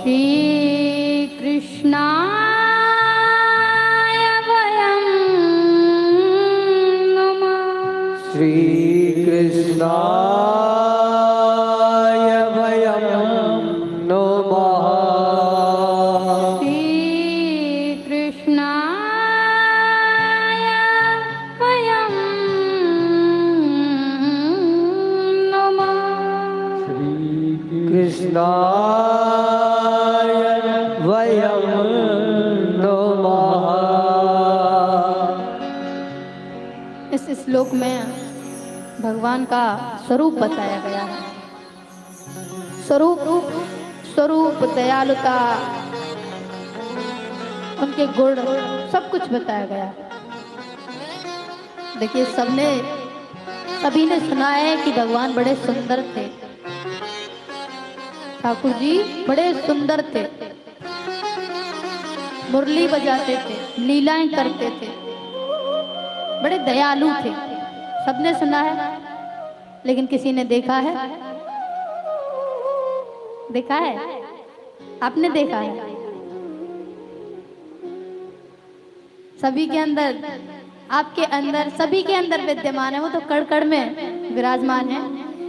श्रीकृष्णाय वयं नुमः। श्रीकृष्णाय वयं नुमः। श्रीकृष्णाय वयं नुमः। कृष्णाय वयं नुमः। इस श्लोक में भगवान का स्वरूप बताया गया है। स्वरूप दयालुता, उनके गुण सब कुछ बताया गया है। देखिए सभी ने सुना है कि भगवान बड़े सुंदर थे, ठाकुर जी बड़े सुंदर थे, मुरली बजाते थे, लीलाएं करते थे, बड़े दयालु थे। सबने सुना है, लेकिन किसी ने देखा है? देखा है? आपने देखा है? सभी के अंदर, आपके अंदर, सभी के अंदर विद्यमान है, वो तो कण कण में विराजमान है,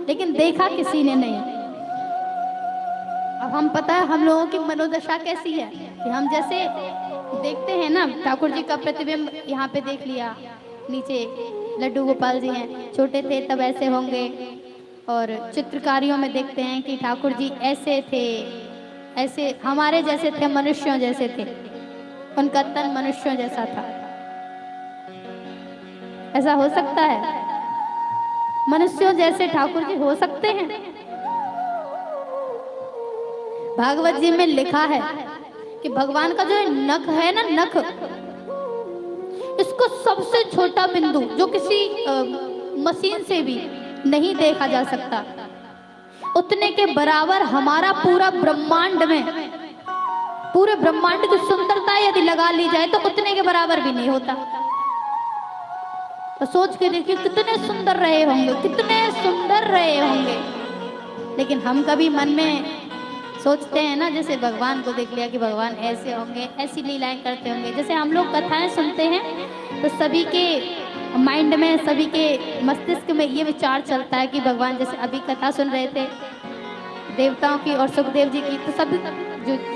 लेकिन देखा किसी ने नहीं। अब हम पता है हम लोगों की मनोदशा कैसी है कि हम जैसे देखते हैं ना, ठाकुर जी का प्रतिबिंब यहाँ पे देख लिया, नीचे लड्डू गोपाल जी हैं, छोटे थे तब ऐसे होंगे, और चित्रकारियों में देखते हैं कि ठाकुर जी ऐसे थे, ऐसे हमारे जैसे थे, मनुष्यों जैसे थे, उनका तन मनुष्यों जैसा था। ऐसा हो सकता है? मनुष्यों जैसे ठाकुर जी हो सकते हैं? भागवत जी में लिखा है कि भगवान का जो नख है ना, नख, इसको सबसे छोटा बिंदु जो किसी मशीन से भी नहीं देखा जा सकता, उतने के बराबर हमारा पूरा ब्रह्मांड में, पूरे ब्रह्मांड की सुंदरता यदि लगा ली जाए तो उतने के बराबर भी नहीं होता। तो सोच के देखिए कितने सुंदर रहे होंगे, कितने सुंदर रहे होंगे। लेकिन हम कभी मन में सोचते हैं ना, जैसे भगवान को देख लिया कि भगवान ऐसे होंगे, ऐसी लीलाएं करते होंगे। जैसे हम लोग कथाएं सुनते हैं तो सभी के माइंड में, सभी के मस्तिष्क में ये विचार चलता है कि भगवान, जैसे अभी कथा सुन रहे थे देवताओं की और सुखदेव जी की, तो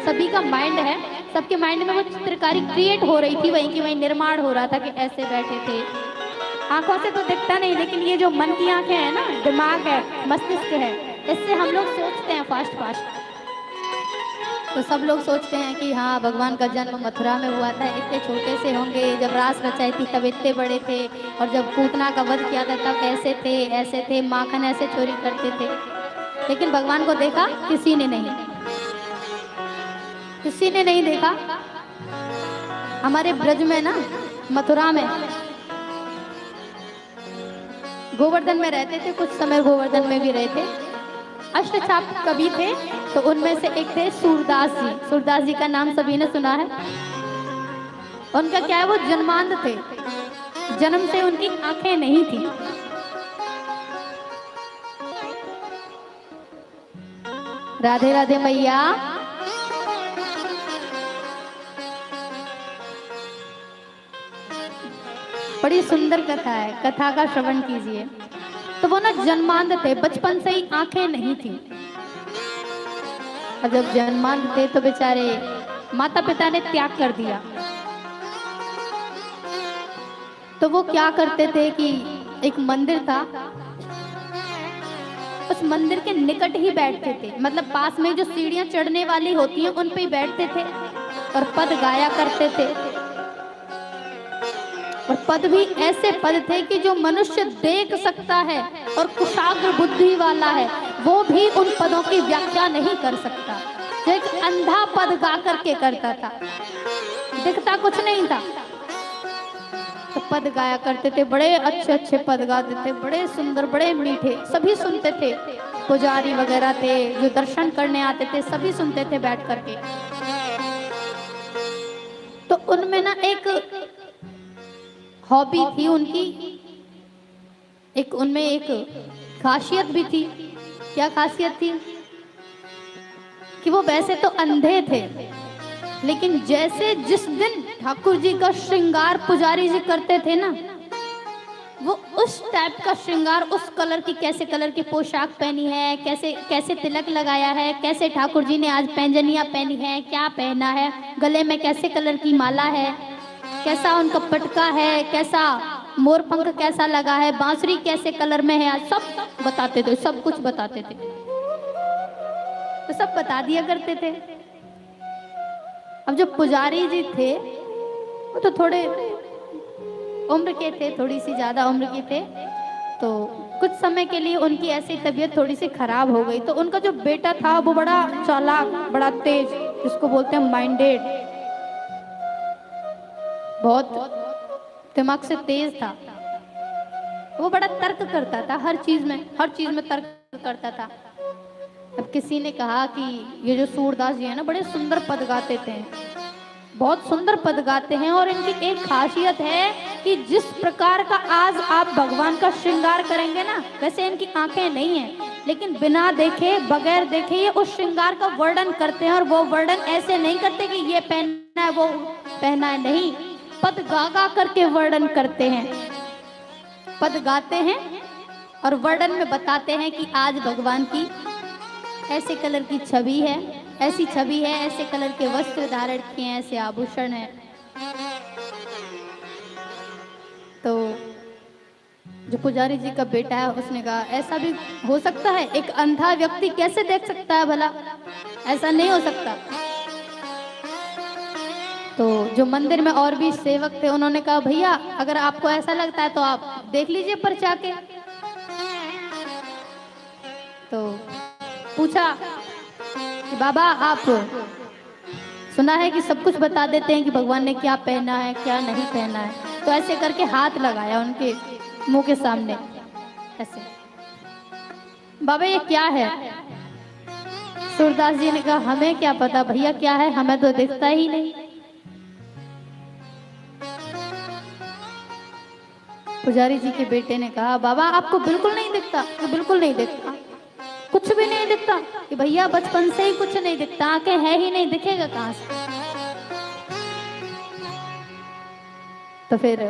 सभी का माइंड है, सबके माइंड में वो चित्रकारी क्रिएट हो रही थी, वहीं की वहीं निर्माण हो रहा था कि ऐसे बैठे थे। आंखों से तो दिखता नहीं, लेकिन ये जो मन की आंखें हैं ना, दिमाग है, मस्तिष्क है, इससे हम लोग सोचते हैं फास्ट फास्ट। तो सब लोग सोचते हैं कि हाँ, भगवान का जन्म मथुरा में हुआ था, इतने छोटे से होंगे, जब रास रचाई थी तब इतने बड़े थे, और जब पूतना का वध किया था तब ऐसे थे, माखन ऐसे चोरी करते थे। लेकिन भगवान को देखा किसी ने नहीं, किसी ने नहीं देखा। हमारे ब्रज में ना, मथुरा में गोवर्धन में रहते थे, कुछ समय गोवर्धन में भी रहे थे। अष्टचाप कवि थे, तो उनमें से एक थे सूरदास जी। सूरदास जी का नाम सभी ने सुना है। उनका क्या है, वो जन्मांध थे, जन्म से उनकी आंखें नहीं थी। राधे राधे मैया। बड़ी सुंदर कथा है, कथा का श्रवण कीजिए। तो वो ना जन्मांध थे, बचपन से ही आंखें नहीं थी। और जब जन्मांध थे तो बेचारे माता पिता ने त्याग कर दिया। तो वो क्या करते थे कि एक मंदिर था, उस मंदिर के निकट ही बैठते थे, मतलब पास में जो सीढ़ियां चढ़ने वाली होती हैं उन पे ही बैठते थे और पद गाया करते थे। और पद भी ऐसे पद थे कि जो मनुष्य देख सकता है और कुशाग्र बुद्धि वाला है वो भी उन पदों की व्याख्या नहीं कर सकता। जो एक अंधा पद गा करके करता था, दिखता कुछ नहीं था, तो पद गाया करते थे, बड़े अच्छे अच्छे पद गाते थे, बड़े सुंदर, बड़े मीठे, सभी सुनते थे। पुजारी वगैरह थे जो दर्शन करने आते थे, सभी सुनते थे बैठ करके। तो उनमें ना एक हॉबी थी उनकी, उनमें एक खासियत भी थी। क्या खासियत थी? कि वो वैसे तो अंधे थे, लेकिन जैसे जिस दिन ठाकुर जी का श्रृंगार पुजारी जी करते थे ना, वो उस टाइप का श्रृंगार, उस कलर की, कैसे कलर की पोशाक पहनी है, कैसे कैसे तिलक लगाया है, कैसे ठाकुर जी ने आज पैंजनियां पहनी है, क्या पहना है, गले में कैसे कलर की माला है, कैसा उनका पटका है, कैसा मोर पंख कैसा लगा है, बांसुरी कैसे कलर में है, आज सब बताते थे, सब कुछ बताते थे। तो सब बता दिया करते थे। अब जो पुजारी जी थे वो तो थोड़े उम्र के थे, थोड़ी सी ज्यादा उम्र के थे। तो कुछ समय के लिए उनकी ऐसी तबीयत थोड़ी सी खराब हो गई। तो उनका जो बेटा था वो बड़ा चालाक, बड़ा तेज, जिसको बोलते हैं माइंडेड, बहुत दिमाग से तेज था। वो बड़ा तर्क करता था, हर चीज में तर्क करता था। अब किसी ने कहा कि ये जो सूरदास जी है ना, बड़े सुंदर पद गाते थे, बहुत सुंदर पद गाते हैं, और इनकी एक खासियत है कि जिस प्रकार का आज आप भगवान का श्रृंगार करेंगे ना, वैसे इनकी आंखें नहीं हैं, लेकिन बिना देखे, बगैर देखे ये उस श्रृंगार का वर्णन करते हैं। और वो वर्णन ऐसे नहीं करते कि ये पहना है, वो पहना है, नहीं, पद गा गा करके वर्णन करते हैं। पद गाते हैं और वर्णन में बताते हैं कि आज भगवान की ऐसे कलर की छवि है, ऐसी छवि है, ऐसे कलर के वस्त्र धारण किए हैं, ऐसे आभूषण है। तो जो पुजारी जी का बेटा है उसने कहा ऐसा भी हो सकता है, एक अंधा व्यक्ति कैसे देख सकता है भला, ऐसा नहीं हो सकता। तो जो मंदिर में और भी सेवक थे उन्होंने कहा भैया अगर आपको ऐसा लगता है तो आप देख लीजिए पर्चा के। तो पूछा कि बाबा आप सुना है कि सब कुछ बता देते हैं कि भगवान ने क्या पहना है क्या नहीं पहना है, तो ऐसे करके हाथ लगाया उनके मुंह के सामने ऐसे, बाबा ये क्या है? सूरदास जी ने कहा हमें क्या पता भैया क्या है, हमें तो दिखता ही नहीं। पुजारी जी के बेटे ने कहा बाबा आपको बिल्कुल नहीं दिखता? कि बिल्कुल नहीं दिखता, कुछ भी नहीं दिखता। कि भैया बचपन से ही कुछ नहीं दिखता, आंखें है ही नहीं, दिखेगा कहां से? तो फिर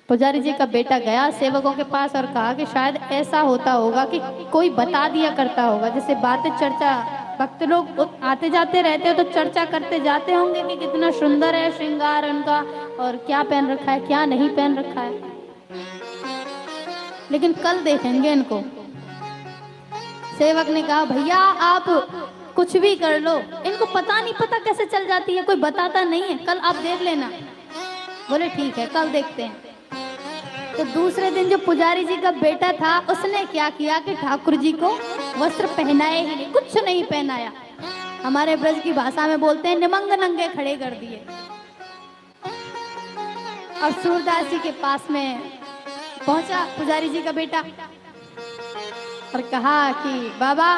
पुजारी जी का बेटा गया सेवकों के पास और कहा कि शायद ऐसा होता होगा कि कोई बता दिया करता होगा, जैसे बातें चर्चा, भक्त लोग आते जाते रहते हो तो चर्चा करते जाते होंगे कि कितना सुंदर है श्रृंगार उनका और क्या पहन रखा है क्या नहीं पहन रखा है, लेकिन कल देखेंगे इनको। सेवक ने कहा भैया आप कुछ भी कर लो, इनको पता नहीं पता कैसे चल जाती है, कोई बताता नहीं है, कल आप देख लेना। बोले ठीक है कल देखते हैं। तो दूसरे दिन जो पुजारी जी का बेटा था उसने क्या किया कि ठाकुर जी को वस्त्र पहनाए ही नहीं, कुछ नहीं पहनाया, हमारे ब्रज की भाषा में बोलते हैं निमंग नंगे खड़े कर दिए। और सूरदास जी के पास में पहुंचा पुजारी जी का बेटा और कहा कि बाबा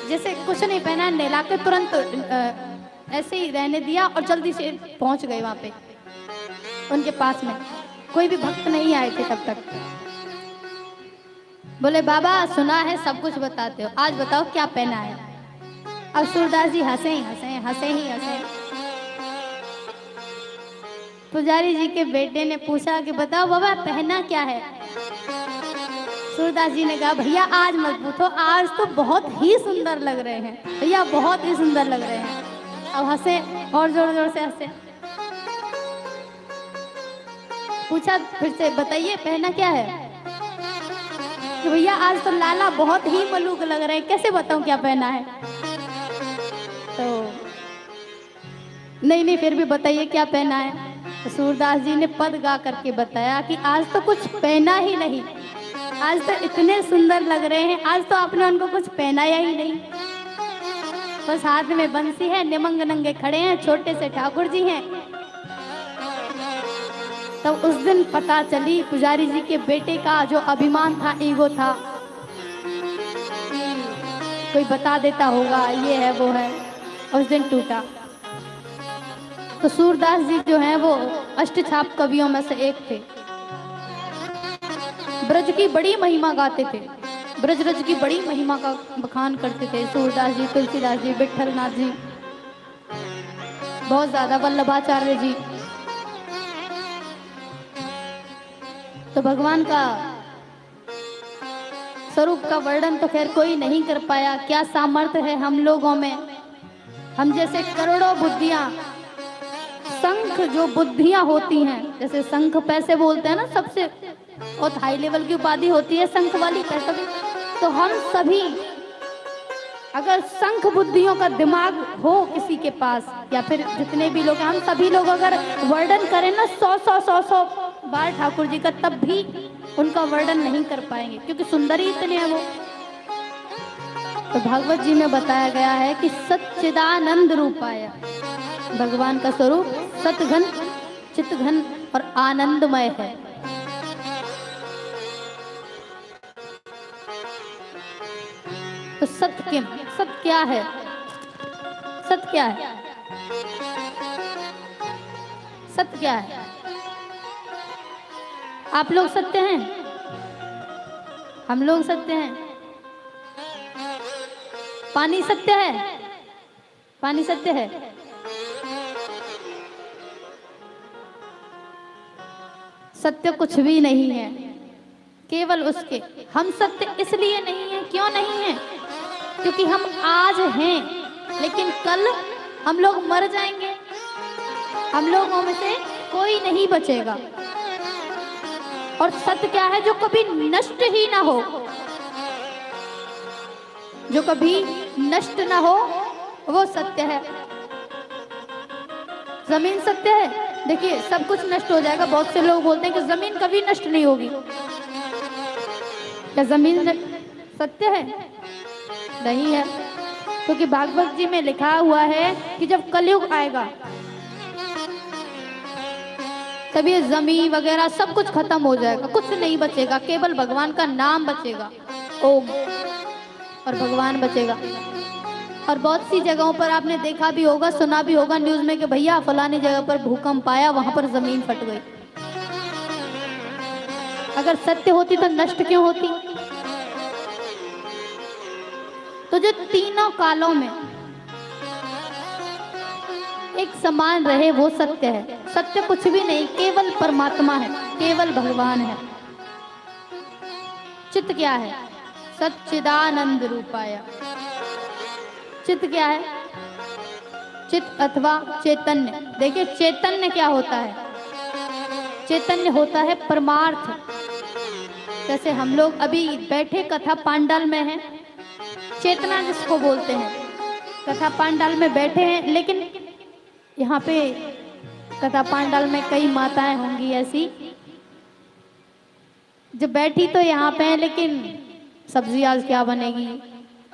जैसे कुछ नहीं पहना, नहला के तुरंत ऐसे ही रहने दिया और जल्दी से पहुंच गए वहां पे उनके पास में। कोई भी भक्त नहीं आए थे तब तक। बोले बाबा सुना है सब कुछ बताते हो, आज बताओ क्या पहना है? अब सूरदास जी हंसे ही हंसे, हंसे ही हंसे। पुजारी जी के बेटे ने पूछा कि बताओ बाबा पहना क्या है? सूरदास जी ने कहा भैया आज मत पूछो, आज तो बहुत ही सुंदर लग रहे हैं भैया, बहुत ही सुंदर लग रहे हैं। अब हंसे और जोर जोर से हंसे। पूछा फिर से बताइए पहना क्या है? कि भैया आज तो लाला बहुत ही मलूक लग रहे हैं, कैसे बताऊं क्या पहना है? तो नहीं फिर भी बताइए क्या पहना है? तो सूरदास जी ने पद गा करके बताया कि आज तो कुछ पहना ही नहीं, आज तो इतने सुंदर लग रहे हैं, आज तो आपने उनको कुछ पहनाया ही नहीं, बस हाथ में बंसी है, निमंग नंगे खड़े हैं, छोटे से ठाकुर जी हैं। तब उस दिन पता चली पुजारी जी के बेटे का जो अभिमान था, ईगो था, कोई बता देता होगा ये है वो है, उस दिन टूटा। तो सूरदास जी जो हैं वो अष्टछाप कवियों में से एक थे, ब्रज की बड़ी महिमा गाते थे, ब्रज रज की बड़ी महिमा का बखान करते थे सूरदास जी, तुलसीदास जी, विठलनाथ जी, बहुत ज्यादा, वल्लभाचार्य जी। तो भगवान का स्वरूप का वर्णन तो खैर कोई नहीं कर पाया, क्या सामर्थ्य है हम लोगों में, हम जैसे करोड़ों बुद्धियां, शंख जो बुद्धियां होती हैं, जैसे शंख पैसे बोलते हैं ना, सबसे बहुत हाई लेवल की उपाधि होती है शंख वाली पैसों की, तो हम सभी अगर शंख बुद्धियों का दिमाग हो किसी के पास, या फिर जितने भी लोग हैं, हम सभी लोग अगर वर्णन करें ना 100 बार ठाकुर जी का, तब भी उनका वर्णन नहीं कर पाएंगे, क्योंकि सुंदर ही इतने हैं वो। तो भागवत जी में बताया गया है कि सच्चिदानंद रूपाय, भगवान का स्वरूप सतघन, चितघन और आनंदमय है। तो सत्य किम, सत्य क्या है? सत्य क्या है? सत्य क्या है? आप लोग सत्य हैं? हम लोग सत्य हैं? पानी सत्य है? पानी सत्य है? सत्य कुछ भी नहीं है, केवल उसके। हम सत्य इसलिए नहीं है, क्यों नहीं है? क्योंकि हम आज हैं, लेकिन कल हम लोग मर जाएंगे। हम लोगों में से कोई नहीं बचेगा। और सत्य क्या है? जो कभी नष्ट ही ना हो, जो कभी नष्ट ना हो, वो सत्य है। जमीन सत्य है। देखिए, सब कुछ नष्ट हो जाएगा। बहुत से लोग बोलते हैं कि जमीन कभी नष्ट नहीं होगी। क्या जमीन सत्य है? नहीं है, क्योंकि भागवत जी में लिखा हुआ है कि जब कलयुग आएगा तब ये जमीन वगैरह सब कुछ खत्म हो जाएगा, कुछ नहीं बचेगा, केवल भगवान का नाम बचेगा, ओम, और भगवान बचेगा। और बहुत सी जगहों पर आपने देखा भी होगा, सुना भी होगा न्यूज में कि भैया फलानी जगह पर भूकंप आया, वहां पर जमीन फट गई। अगर सत्य होती तो नष्ट क्यों होती? तो जो तीनों कालों में एक समान रहे वो सत्य है। सत्य कुछ भी नहीं, केवल परमात्मा है, केवल भगवान है। चित्त क्या है? सच्चिदानंद रूपाय। चित्त क्या है? चित्त अथवा चैतन्य। देखिए, चैतन्य क्या होता है? चैतन्य होता है परमार्थ। जैसे हम लोग अभी बैठे कथा पांडाल में हैं, चेतना जिसको बोलते हैं, कथा पांडाल में बैठे हैं, लेकिन यहाँ पे कथा पांडाल में कई माताएं होंगी ऐसी जो बैठी तो यहाँ पे है, लेकिन सब्जी आज क्या बनेगी,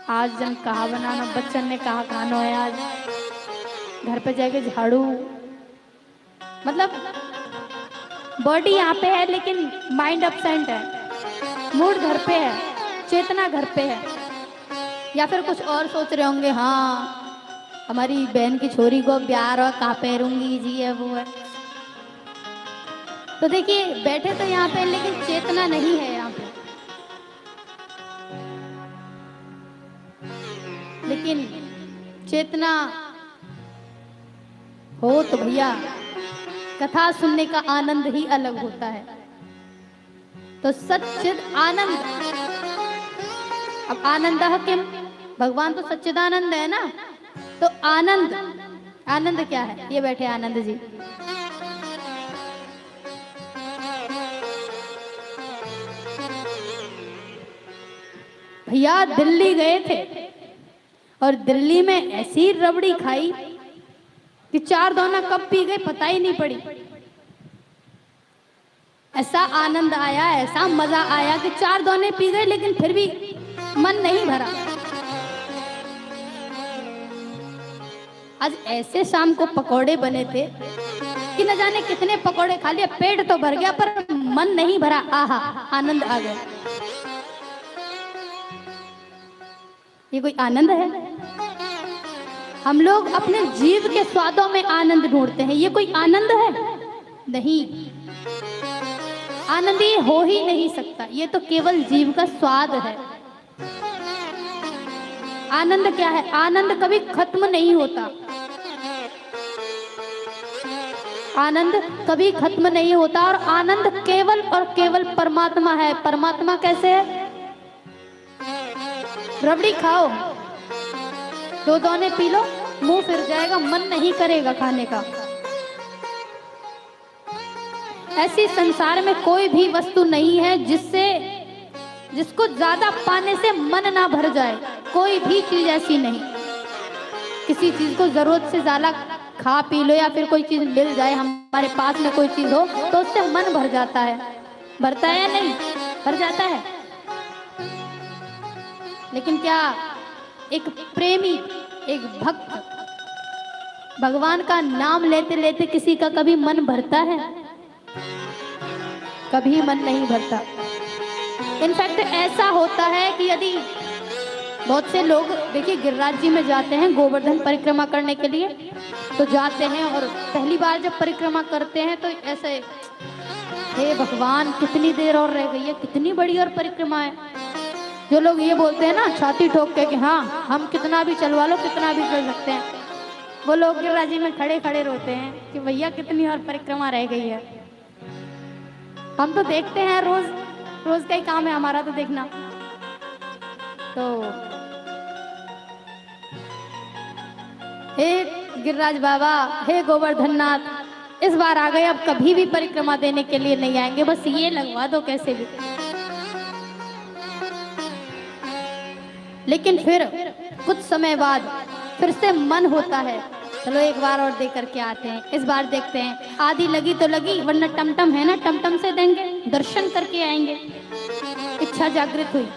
आज जन कहाँ बनाना, बच्चन ने कहा खाना है, आज घर पे जाके झाड़ू। मतलब बॉडी यहाँ पे है लेकिन माइंड अपसेंट है, मूड घर पे है, चेतना घर पे है, या फिर कुछ और सोच रहे होंगे, हाँ हमारी बहन की छोरी को प्यार और कहाँ पैरूंगी, जी है वो है। तो देखिए, बैठे तो यहाँ पे लेकिन चेतना नहीं है यहाँ पे। लेकिन चेतना हो तो भैया कथा सुनने का आनंद ही अलग होता है। तो सच्चिद आनंद। अब आनंद किम, भगवान तो सच्चिदानंद है ना, तो आनंद, आनंद क्या है? ये बैठे आनंद जी। भैया दिल्ली गए थे और दिल्ली में ऐसी रबड़ी खाई कि 4 दोना कब पी गए पता ही नहीं पड़ी। ऐसा आनंद आया, ऐसा मजा आया कि 4 दोने पी गए, लेकिन फिर भी मन नहीं भरा। आज ऐसे शाम को पकोड़े बने थे कि न जाने कितने पकोड़े खा लिए, पेट तो भर गया पर मन नहीं भरा। आहा, आनंद आ गया। ये कोई आनंद है? हम लोग अपने जीव के स्वादों में आनंद ढूंढते हैं, ये कोई आनंद है? नहीं, आनंद ये हो ही नहीं सकता, ये तो केवल जीव का स्वाद है। आनंद क्या है? आनंद कभी खत्म नहीं होता, आनंद कभी खत्म नहीं होता, और आनंद केवल और केवल परमात्मा है। परमात्मा कैसे है? रबड़ी खाओ, 2 दोने पी लो, मुंह फिर जाएगा, मन नहीं करेगा खाने का। ऐसी संसार में कोई भी वस्तु नहीं है जिसको ज्यादा पाने से मन ना भर जाए। कोई भी चीज ऐसी नहीं। किसी चीज को जरूरत से ज्यादा खा पी लो या फिर कोई चीज मिल जाए, हमारे पास में कोई चीज हो, तो उससे मन भर जाता है। भरता है या नहीं? भर जाता है। लेकिन क्या एक प्रेमी, एक भक्त भगवान का नाम लेते लेते किसी का कभी मन भरता है? कभी मन नहीं भरता। इनफैक्ट ऐसा होता है कि यदि बहुत से लोग देखिए गिरिराज जी में जाते हैं गोवर्धन परिक्रमा करने के लिए, तो जाते हैं और पहली बार जब परिक्रमा करते हैं तो ऐसे, हे भगवान कितनी देर और रह गई है, कितनी बड़ी और परिक्रमा है। जो लोग ये बोलते हैं ना छाती ठोक के कि हाँ हम कितना भी चलवा लो, कितना भी कर सकते हैं, वो लोग गिरिराज जी में खड़े खड़े रोते हैं कि भैया कितनी और परिक्रमा रह गई है। हम तो देखते हैं, रोज रोज का ही काम है हमारा तो देखना। तो हे गिरिराज बाबा, हे गोवर्धन नाथ, इस बार आ गए, अब कभी भी परिक्रमा देने के लिए नहीं आएंगे, बस ये लगवा दो कैसे भी। लेकिन फिर कुछ समय बाद फिर से मन होता है, चलो एक बार और दे करके आते हैं, इस बार देखते हैं। आधी लगी तो लगी, वरना टमटम है ना, टमटम से देंगे, दर्शन करके आएंगे। इच्छा जागृत हुई,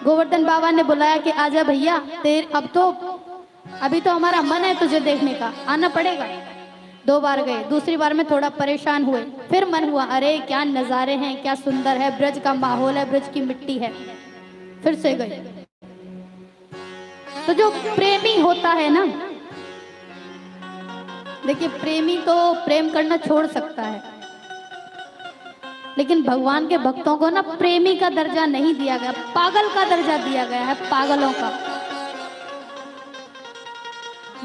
गोवर्धन बाबा ने बुलाया कि आजा भैया, अभी तो हमारा मन है तुझे देखने का, आना पड़ेगा। 2 बार गए, दूसरी बार में थोड़ा परेशान हुए, फिर मन हुआ अरे क्या नज़ारे हैं, क्या सुंदर है, ब्रज का माहौल है, ब्रज की मिट्टी है, फिर से गए। तो जो प्रेमी होता है ना, देखिए प्रेमी तो प्रेम करना छोड़ सकता है, लेकिन भगवान के भक्तों को ना प्रेमी का दर्जा नहीं दिया गया, पागल का दर्जा दिया गया है, पागलों का।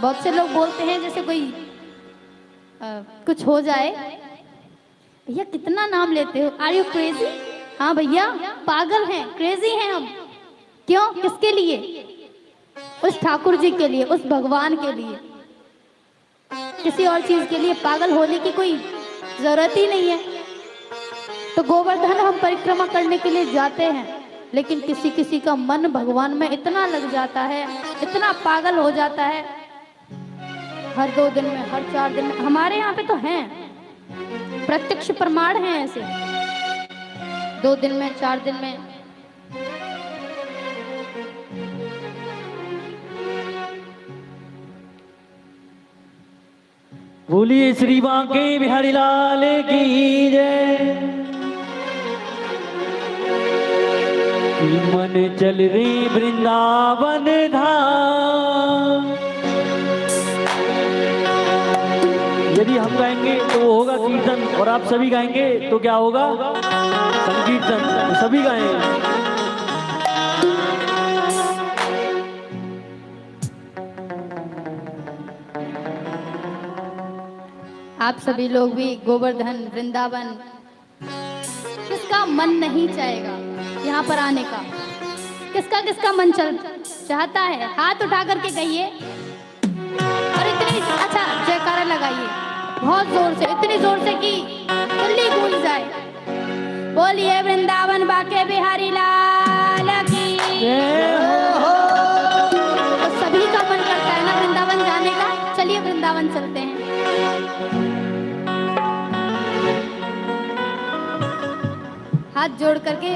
बहुत से लोग बोलते हैं जैसे कोई कुछ हो जाए, भैया कितना नाम लेते हो, आर यू क्रेजी? हाँ भैया पागल हैं, क्रेजी हैं हम। क्यों? किसके लिए? उस ठाकुर जी के लिए, उस भगवान के लिए, किसी और चीज के लिए पागल होने की कोई जरूरत ही नहीं है। तो गोवर्धन हम परिक्रमा करने के लिए जाते हैं, लेकिन किसी किसी का मन भगवान में इतना लग जाता है, इतना पागल हो जाता है, हर 2 दिन में, हर 4 दिन में। हमारे यहाँ पे तो हैं, प्रत्यक्ष प्रमाण हैं ऐसे, 2 दिन में, 4 दिन में। बोलिए श्री बांके बिहारी लाल की जय। मन चल रही वृंदावन धाम। यदि हम गाएंगे तो वो होगा कीर्तन, और आप सभी गाएंगे तो क्या होगा? संकीर्तन। तो सभी गाएंगे। आप सभी लोग भी गोवर्धन वृंदावन, किसका मन नहीं चाहेगा यहाँ पर आने का? किसका किसका मन चाहता है? हाथ उठा करके कहिए, और इतनी अच्छा जयकारा लगाइए बहुत जोर से, इतनी जोर से कि दिल्ली गूंज जाए। बोलिए वृंदावन बाके बिहारी लाल की। तो सभी का मन करता है ना वृंदावन जाने का। चलिए वृंदावन चलते हैं। हाथ जोड़ करके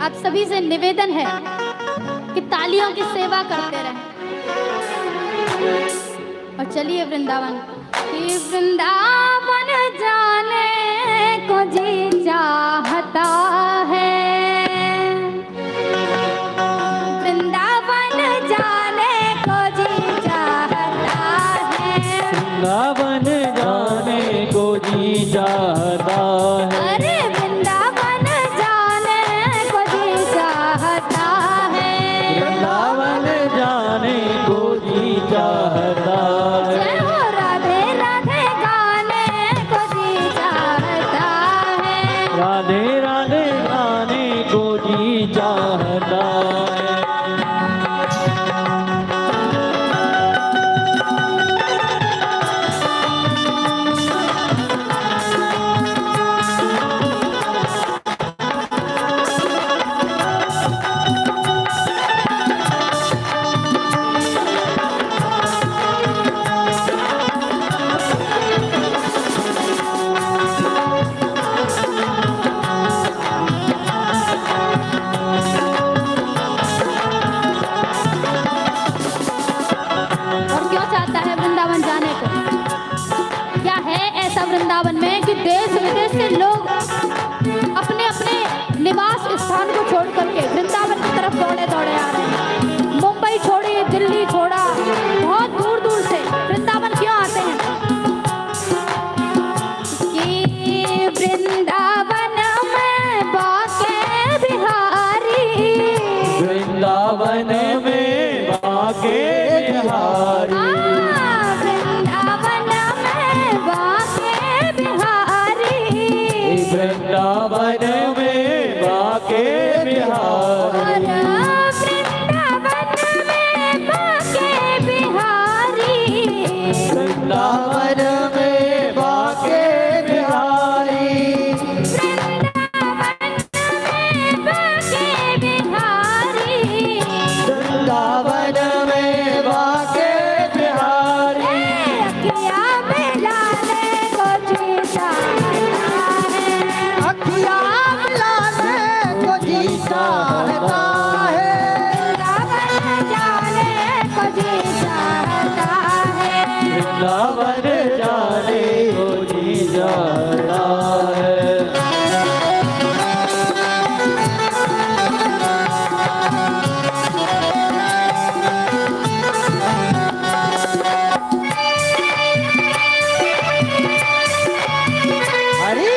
आप सभी से निवेदन है कि तालियों की सेवा करते रहें। और चलिए वृंदावन। कि वृंदावन जाने को जी चाहता है, वृंदावन जाने को जी चाहता है, वृंदावन जाने को जी चाहता है। अरे वृंदावन जाने को जी चाहता है, वृंदावन जाने को जी चाहता है। जय हो राधे राधे गाने को जी चाहता है, राधे राधे गाने को जी चाहता है। वृंदावन में कि देश विदेश से लोग अपने अपने निवास स्थान को छोड़ करके वृंदावन की तरफ दौड़े दौड़े में बाके बिहारी, वृंदावन में बाके बिहारी, वृंदावन में बाके बिहारी, अखियाँ मिलाने को जी चाहता है, वृंदावन जाने को जी जाता है। हरि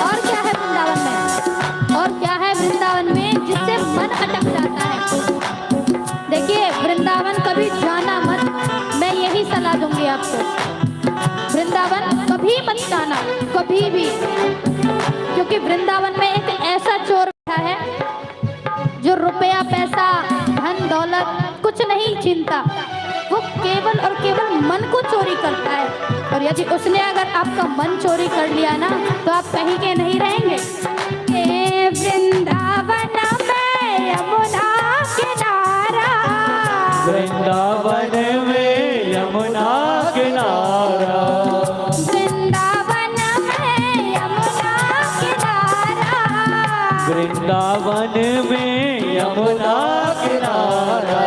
और क्या है वृंदावन में, और क्या है वृंदावन में जिससे मन अटक जाता है। देखिए वृंदावन कभी जाना मत, मैं यही सलाह दूंगी आपको। वृंदावन कभी मत जाना, कभी भी, क्योंकि वृंदावन में एक ऐसा चोर बैठा है जो रुपया पैसा धन दौलत कुछ नहीं छीनता, वो केवल और केवल मन को चोरी करता है। और यदि उसने अगर आपका मन चोरी कर लिया ना, तो आप कहीं के नहीं रहेंगे। ए वृंदावन में यमुना किनारा, वृंदावन में यमुना किनारा, वृंदावन में यमुना किनारा, वृंदावन में यमुना किनारा,